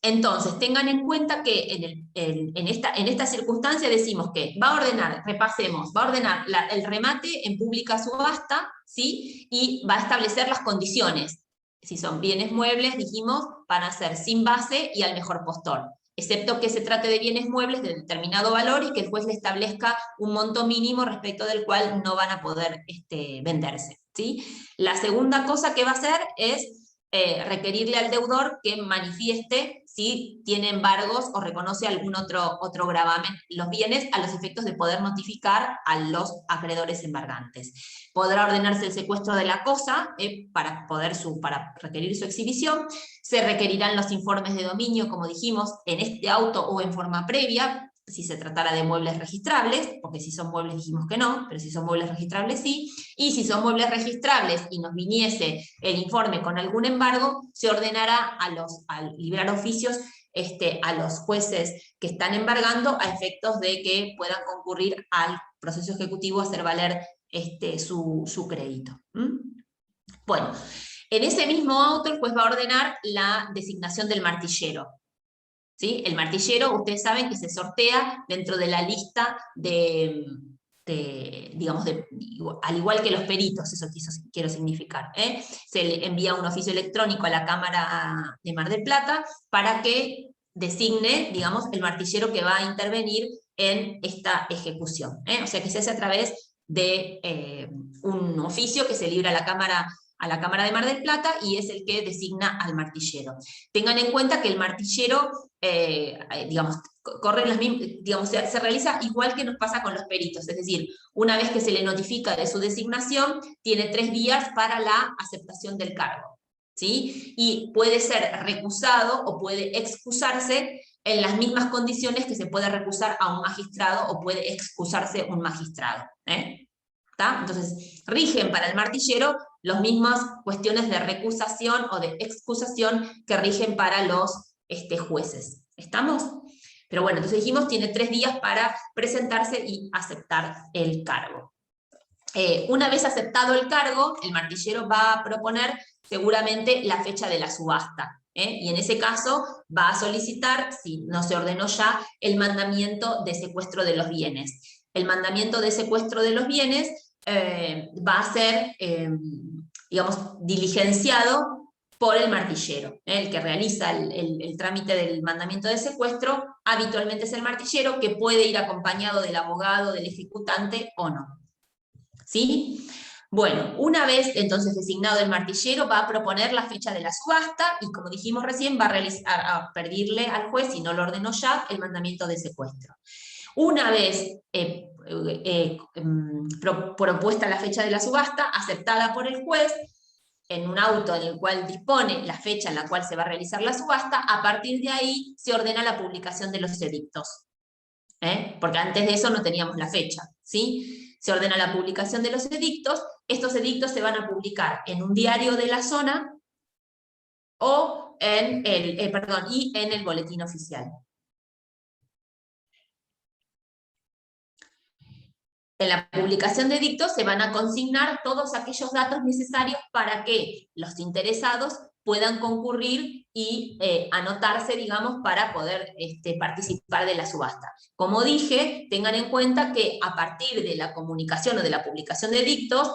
entonces tengan en cuenta que en esta circunstancia decimos que va a ordenar, repasemos, va a ordenar el remate en pública subasta, ¿sí? Y va a establecer las condiciones. Si son bienes muebles, dijimos, van a ser sin base y al mejor postor, excepto que se trate de bienes muebles de determinado valor y que el juez le establezca un monto mínimo respecto del cual no van a poder venderse, ¿sí? La segunda cosa que va a hacer es requerirle al deudor que manifieste si tiene embargos o reconoce algún otro gravamen los bienes a los efectos de poder notificar a los acreedores embargantes. Podrá ordenarse el secuestro de la cosa para requerir su exhibición. Se requerirán los informes de dominio, como dijimos, en este auto o en forma previa, si se tratara de muebles registrables, porque si son muebles dijimos que no, pero si son muebles registrables sí, y si son muebles registrables y nos viniese el informe con algún embargo, se ordenará al librar oficios a los jueces que están embargando a efectos de que puedan concurrir al proceso ejecutivo a hacer valer su crédito. Bueno, en ese mismo auto el juez va a ordenar la designación del martillero. ¿Sí? El martillero, ustedes saben que se sortea dentro de la lista al igual que los peritos, eso quiero significar. Se le envía un oficio electrónico a la Cámara de Mar del Plata para que designe, digamos, el martillero que va a intervenir en esta ejecución. O sea, que se hace a través de un oficio que se libra a la Cámara de Mar del Plata y es el que designa al martillero. Tengan en cuenta que el martillero, corre las mismas, se realiza igual que nos pasa con los peritos, es decir, una vez que se le notifica de su designación, tiene 3 días para la aceptación del cargo, ¿sí? Y puede ser recusado o puede excusarse en las mismas condiciones que se puede recusar a un magistrado o puede excusarse un magistrado. Entonces, rigen para el martillero las mismas cuestiones de recusación o de excusación que rigen para los jueces. ¿Estamos? Pero bueno, entonces dijimos, tiene 3 días para presentarse y aceptar el cargo. Una vez aceptado el cargo, el martillero va a proponer seguramente la fecha de la subasta. Y en ese caso va a solicitar, si no se ordenó ya, el mandamiento de secuestro de los bienes. El mandamiento de secuestro de los bienes va a ser, diligenciado por el martillero. El que realiza el trámite del mandamiento de secuestro habitualmente es el martillero, que puede ir acompañado del abogado, del ejecutante o no. ¿Sí? Bueno, una vez entonces designado el martillero, va a proponer la fecha de la subasta y, como dijimos recién, va a pedirle al juez, si no lo ordenó ya, el mandamiento de secuestro. Una vez propuesta la fecha de la subasta, aceptada por el juez, en un auto en el cual dispone la fecha en la cual se va a realizar la subasta, a partir de ahí se ordena la publicación de los edictos. Porque antes de eso no teníamos la fecha, ¿sí? Se ordena la publicación de los edictos. Estos edictos se van a publicar en un diario de la zona o en el boletín oficial. En la publicación de edictos se van a consignar todos aquellos datos necesarios para que los interesados puedan concurrir y anotarse, digamos, para poder participar de la subasta. Como dije, tengan en cuenta que a partir de la comunicación o de la publicación de edictos,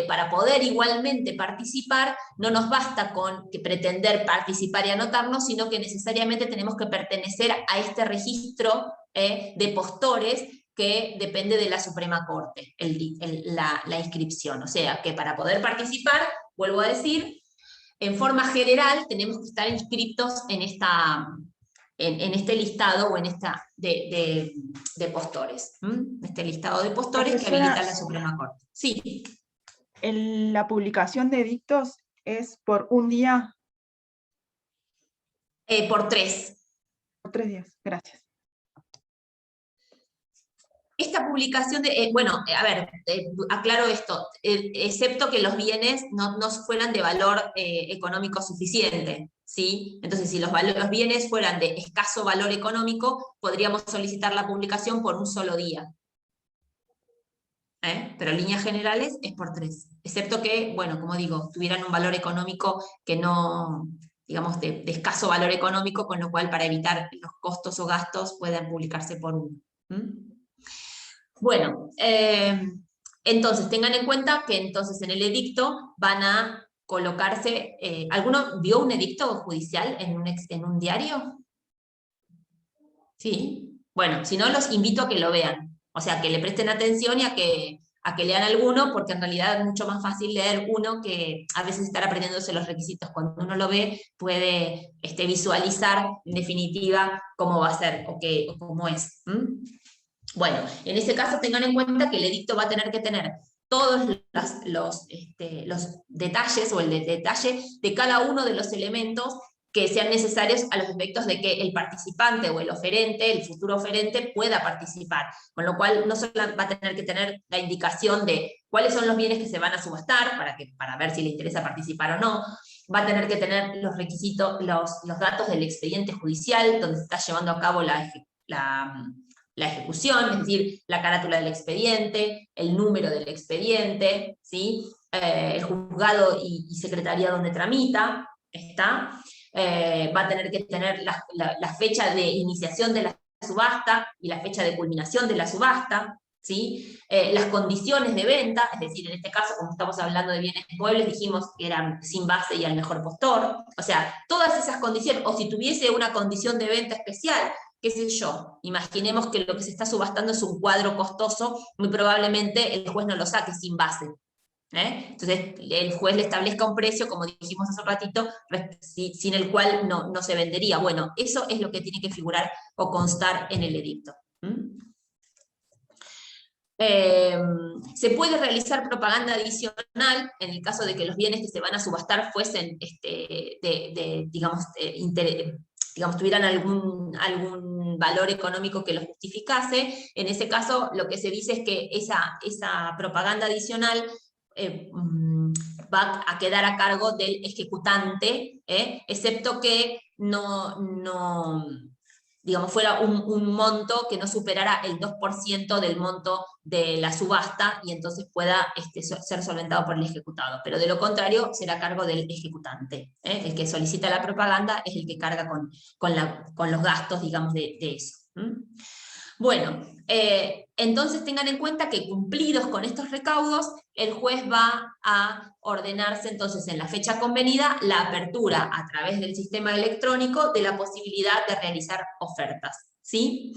para poder igualmente participar, no nos basta con pretender participar y anotarnos, sino que necesariamente tenemos que pertenecer a este registro de postores que depende de la Suprema Corte, la inscripción. O sea, que para poder participar, vuelvo a decir, en forma general tenemos que estar inscritos en este listado o en esta de postores. Este listado de postores que Profesora, habilita la Suprema Corte. Sí. La publicación de edictos es por un día, Por 3. por 3 días. Gracias. Esta publicación aclaro esto, excepto que los bienes no fueran de valor económico suficiente, ¿sí? Entonces, si los bienes fueran de escaso valor económico, podríamos solicitar la publicación por un solo día. Pero en líneas generales es por 3, excepto que, bueno, como digo, tuvieran un valor económico que no, digamos, de escaso valor económico, con lo cual para evitar los costos o gastos puedan publicarse por uno. Bueno, entonces tengan en cuenta que entonces en el edicto van a colocarse, ¿alguno vio un edicto judicial en un diario? ¿Sí? Bueno, si no, los invito a que lo vean, o sea, que le presten atención y a que lean alguno, porque en realidad es mucho más fácil leer uno que a veces estar aprendiéndose los requisitos. Cuando uno lo ve, puede visualizar en definitiva cómo va a ser o cómo es. Bueno, en ese caso tengan en cuenta que el edicto va a tener que tener todos los detalles o el detalle de cada uno de los elementos que sean necesarios a los efectos de que el participante o el oferente, el futuro oferente, pueda participar. Con lo cual no solo va a tener que tener la indicación de cuáles son los bienes que se van a subastar, para ver si le interesa participar o no, va a tener que tener los requisitos, los datos del expediente judicial, donde se está llevando a cabo la ejecución, es decir, la carátula del expediente, el número del expediente, ¿sí? El juzgado y secretaría donde tramita, está. Va a tener que tener la fecha de iniciación de la subasta y la fecha de culminación de la subasta, ¿sí? Las condiciones de venta, es decir, en este caso, como estamos hablando de bienes muebles, dijimos que eran sin base y al mejor postor, o sea, todas esas condiciones, o si tuviese una condición de venta especial, qué sé yo, imaginemos que lo que se está subastando es un cuadro costoso, muy probablemente el juez no lo saque sin base. Entonces el juez le establezca un precio, como dijimos hace un ratito, sin el cual no se vendería. Bueno, eso es lo que tiene que figurar o constar en el edicto. Se puede realizar propaganda adicional en el caso de que los bienes que se van a subastar fuesen, digamos, tuvieran algún valor económico que lo justificase. En ese caso, lo que se dice es que esa propaganda adicional va a quedar a cargo del ejecutante, excepto que digamos, fuera un monto que no superara el 2% del monto de la subasta y entonces pueda ser solventado por el ejecutado. Pero de lo contrario, será a cargo del ejecutante. El que solicita la propaganda es el que carga con los gastos, digamos, de eso. Bueno, entonces tengan en cuenta que cumplidos con estos recaudos, el juez va a ordenarse entonces en la fecha convenida la apertura a través del sistema electrónico de la posibilidad de realizar ofertas, ¿sí?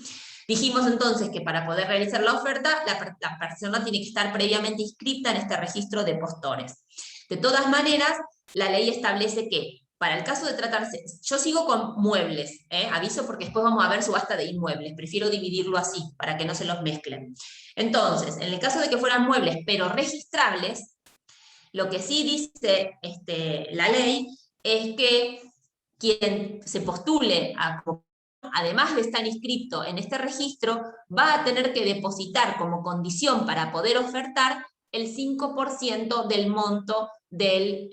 Dijimos entonces que para poder realizar la oferta, la persona tiene que estar previamente inscrita en este registro de postores. De todas maneras, la ley establece que para el caso de tratarse, yo sigo con muebles, aviso porque después vamos a ver subasta de inmuebles, prefiero dividirlo así, para que no se los mezclen. Entonces, en el caso de que fueran muebles, pero registrables, lo que sí dice la ley es que quien se postule además de estar inscrito en este registro, va a tener que depositar como condición para poder ofertar el 5% del monto de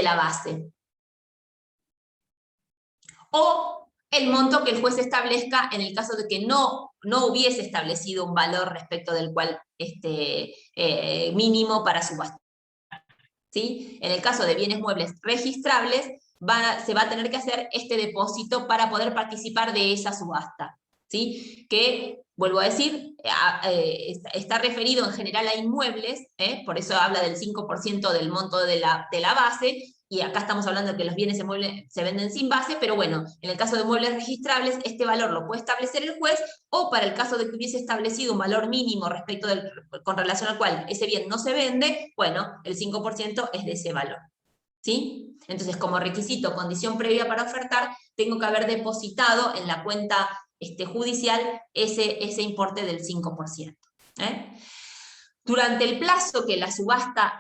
la base. O el monto que el juez establezca en el caso de que no hubiese establecido un valor respecto del cual mínimo para subastar. ¿Sí? En el caso de bienes muebles registrables, se va a tener que hacer este depósito para poder participar de esa subasta. ¿Sí? Que, vuelvo a decir, está referido en general a inmuebles, por eso habla del 5% del monto de la base, y acá estamos hablando de que los bienes inmuebles se venden sin base, pero bueno, en el caso de muebles registrables, este valor lo puede establecer el juez, o para el caso de que hubiese establecido un valor mínimo respecto con relación al cual ese bien no se vende, bueno, el 5% es de ese valor. ¿Sí? Entonces, como requisito, condición previa para ofertar, tengo que haber depositado en la cuenta judicial ese importe del 5%. Durante el plazo que la subasta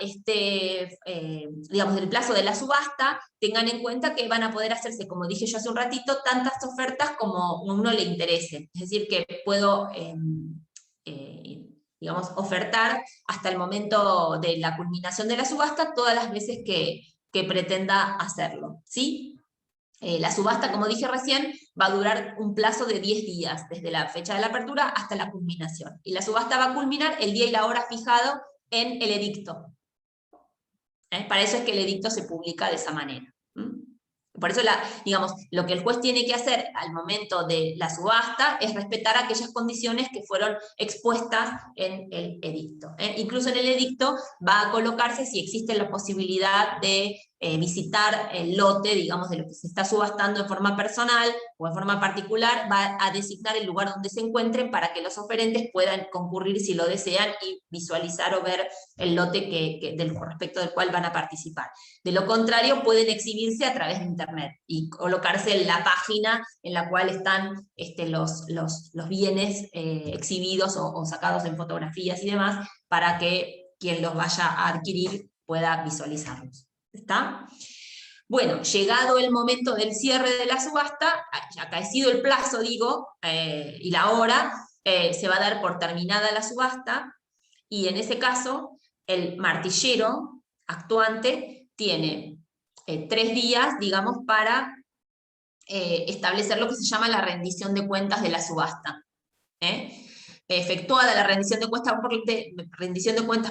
digamos, el plazo de la subasta, tengan en cuenta que van a poder hacerse, como dije yo hace un ratito, tantas ofertas como a uno le interese. Es decir, que puedo, digamos, ofertar hasta el momento de la culminación de la subasta todas las veces que pretenda hacerlo, ¿sí? La subasta, como dije recién, va a durar un plazo de 10 días, desde la fecha de la apertura hasta la culminación. Y la subasta va a culminar el día y la hora fijado en el edicto. Para eso es que el edicto se publica de esa manera. Por eso, digamos, lo que el juez tiene que hacer al momento de la subasta es respetar aquellas condiciones que fueron expuestas en el edicto. Incluso en el edicto va a colocarse si existe la posibilidad de visitar el lote, digamos, de lo que se está subastando en forma personal o en forma particular, va a designar el lugar donde se encuentren para que los oferentes puedan concurrir si lo desean y visualizar o ver el lote respecto del cual van a participar. De lo contrario, pueden exhibirse a través de Internet y colocarse en la página en la cual están los bienes exhibidos o sacados en fotografías y demás, para que quien los vaya a adquirir pueda visualizarlos. ¿Está? Bueno, llegado el momento del cierre de la subasta, acaecido el plazo, digo, y la hora, se va a dar por terminada la subasta, y en ese caso, el martillero actuante tiene 3 días, digamos, para establecer lo que se llama la rendición de cuentas de la subasta. Efectuada la rendición de cuentas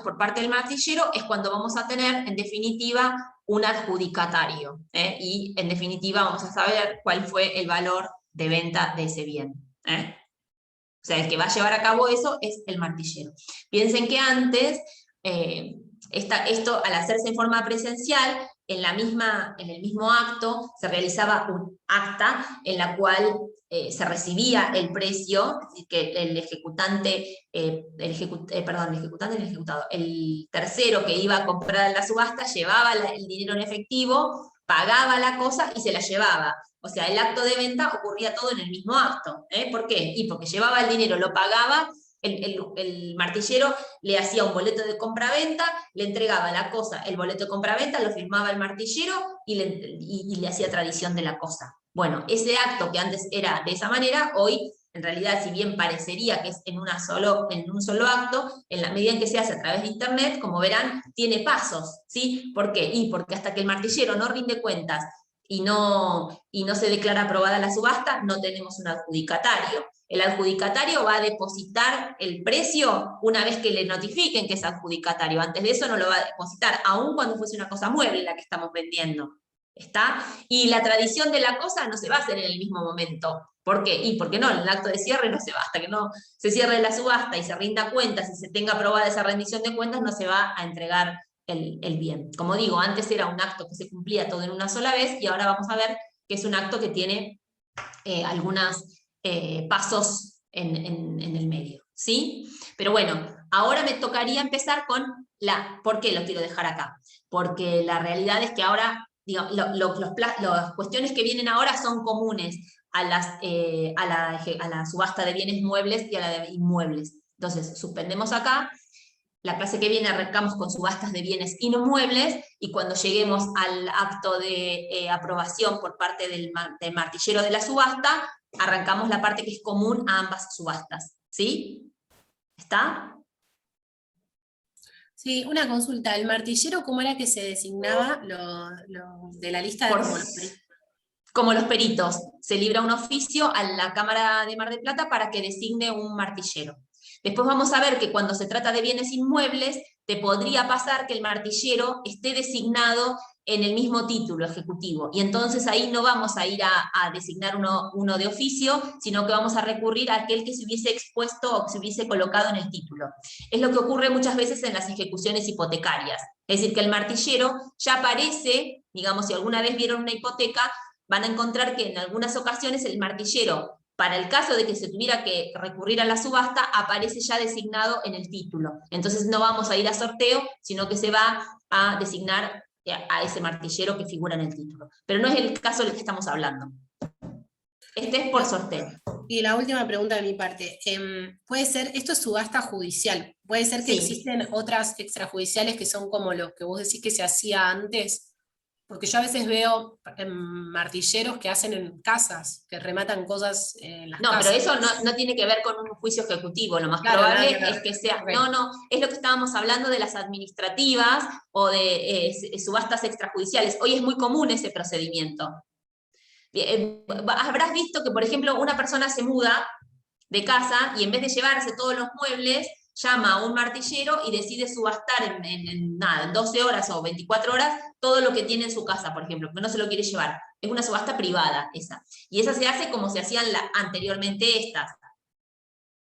por parte del martillero, es cuando vamos a tener, en definitiva, un adjudicatario. Y, en definitiva, vamos a saber cuál fue el valor de venta de ese bien. O sea, el que va a llevar a cabo eso es el martillero. Piensen que antes, esto al hacerse en forma presencial, en el mismo acto se realizaba un acta en la cual se recibía el precio, es decir, que el tercero que iba a comprar la subasta llevaba el dinero en efectivo, pagaba la cosa y se la llevaba. O sea, el acto de venta ocurría todo en el mismo acto. ¿Por qué? Y porque llevaba el dinero, lo pagaba, el martillero le hacía un boleto de compra-venta, le entregaba la cosa, el boleto de compra-venta, lo firmaba el martillero y le hacía tradición de la cosa. Bueno, ese acto que antes era de esa manera, hoy, en realidad, si bien parecería que es en un solo acto, en la medida en que se hace a través de Internet, como verán, tiene pasos, ¿sí? ¿Por qué? Y porque hasta que el martillero no rinde cuentas y no se declara aprobada la subasta, no tenemos un adjudicatario. El adjudicatario va a depositar el precio una vez que le notifiquen que es adjudicatario. Antes de eso no lo va a depositar, aun cuando fuese una cosa mueble la que estamos vendiendo. ¿Está? Y la tradición de la cosa no se va a hacer en el mismo momento. ¿Por qué? Y porque no, en el acto de cierre no se va, hasta que no se cierre la subasta y se rinda cuentas y se tenga aprobada esa rendición de cuentas, no se va a entregar el bien. Como digo, antes era un acto que se cumplía todo en una sola vez, y ahora vamos a ver que es un acto que tiene algunos pasos en el medio, ¿sí? Pero bueno, ahora me tocaría empezar con ¿por qué lo quiero dejar acá? Porque la realidad es que ahora, digamos, las cuestiones que vienen ahora son comunes a la subasta de bienes muebles y a la de inmuebles. Entonces, suspendemos acá. La clase que viene arrancamos con subastas de bienes inmuebles, y cuando lleguemos al acto de aprobación por parte del martillero de la subasta, arrancamos la parte que es común a ambas subastas. ¿Sí? ¿Está? Sí, una consulta. ¿El martillero cómo era que se designaba de la lista de como los peritos? Se libra un oficio a la Cámara de Mar del Plata para que designe un martillero. Después vamos a ver que cuando se trata de bienes inmuebles, te podría pasar que el martillero esté designado en el mismo título ejecutivo, y entonces ahí no vamos a ir a designar uno de oficio, sino que vamos a recurrir a aquel que se hubiese expuesto o que se hubiese colocado en el título. Es lo que ocurre muchas veces en las ejecuciones hipotecarias, es decir, que el martillero ya aparece digamos, si alguna vez vieron una hipoteca, van a encontrar que en algunas ocasiones el martillero, para el caso de que se tuviera que recurrir a la subasta, aparece ya designado en el título. Entonces no vamos a ir a sorteo, sino que se va a designar a ese martillero que figura en el título. Pero no es el caso del que estamos hablando. Este es por sorteo. Y la última pregunta de mi parte. Puede ser, esto es subasta judicial, puede ser que Sí. existen otras extrajudiciales que son como lo que vos decís que se hacía antes, porque yo a veces veo martilleros que hacen en casas, que rematan cosas en las No, casas. pero eso no tiene que ver con un juicio ejecutivo, lo más Claro, probable nada que ver. es que sea, Ok. no, es lo que estábamos hablando de las administrativas o de subastas extrajudiciales. Hoy es muy común ese procedimiento. Habrás visto que, por ejemplo, una persona se muda de casa y en vez de llevarse todos los muebles, llama a un martillero y decide subastar en 12 horas o 24 horas todo lo que tiene en su casa, por ejemplo, que no se lo quiere llevar. Es una subasta privada esa. Y esa se hace como se hacían anteriormente estas,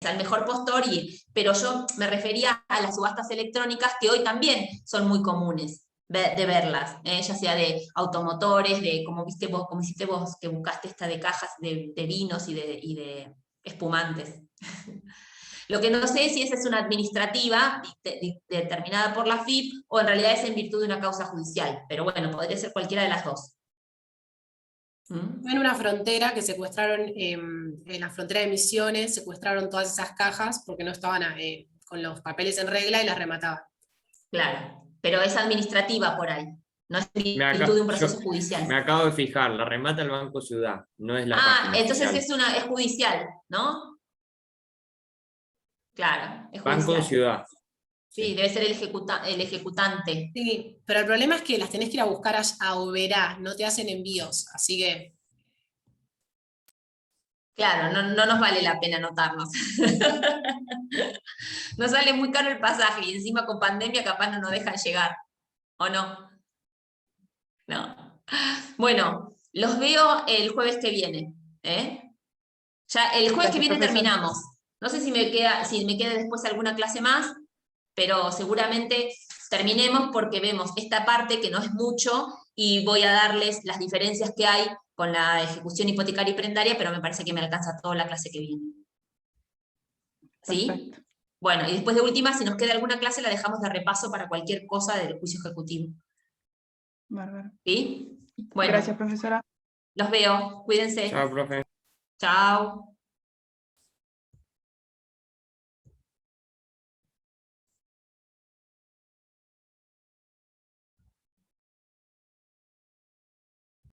al mejor postor, pero yo me refería a las subastas electrónicas que hoy también son muy comunes de verlas, ya sea de automotores, de como hiciste vos, que buscaste esta de cajas de vinos y de espumantes. Lo que no sé es si esa es una administrativa determinada por la FIP o en realidad es en virtud de una causa judicial, pero bueno, podría ser cualquiera de las dos. En una frontera que secuestraron, en la frontera de Misiones, secuestraron todas esas cajas porque no estaban con los papeles en regla y las remataban. Claro, pero es administrativa por ahí, no es en virtud de un proceso judicial. Me acabo de fijar, la remata el Banco Ciudad, no es la página entonces oficial. es judicial, ¿no? Claro, es judicial. Banco Ciudad. Sí, debe ser el ejecutante. Sí, pero el problema es que las tenés que ir a buscar a Oberá, no te hacen envíos, así que... Claro, no nos vale la pena anotarnos. Nos sale muy caro el pasaje y encima con pandemia capaz no nos dejan llegar, ¿o no? No. Bueno, los veo el jueves que viene, ¿eh? Ya el jueves que viene profesora. terminamos. No sé si me queda después alguna clase más, pero seguramente terminemos porque vemos esta parte que no es mucho y voy a darles las diferencias que hay con la ejecución hipotecaria y prendaria, pero me parece que me alcanza toda la clase que viene. ¿Sí? Perfecto. Bueno, y después de última, si nos queda alguna clase, la dejamos de repaso para cualquier cosa del juicio ejecutivo. Bárbaro. ¿Sí? Bueno, Gracias, profesora. los veo. Cuídense. Chao, profe. Chao.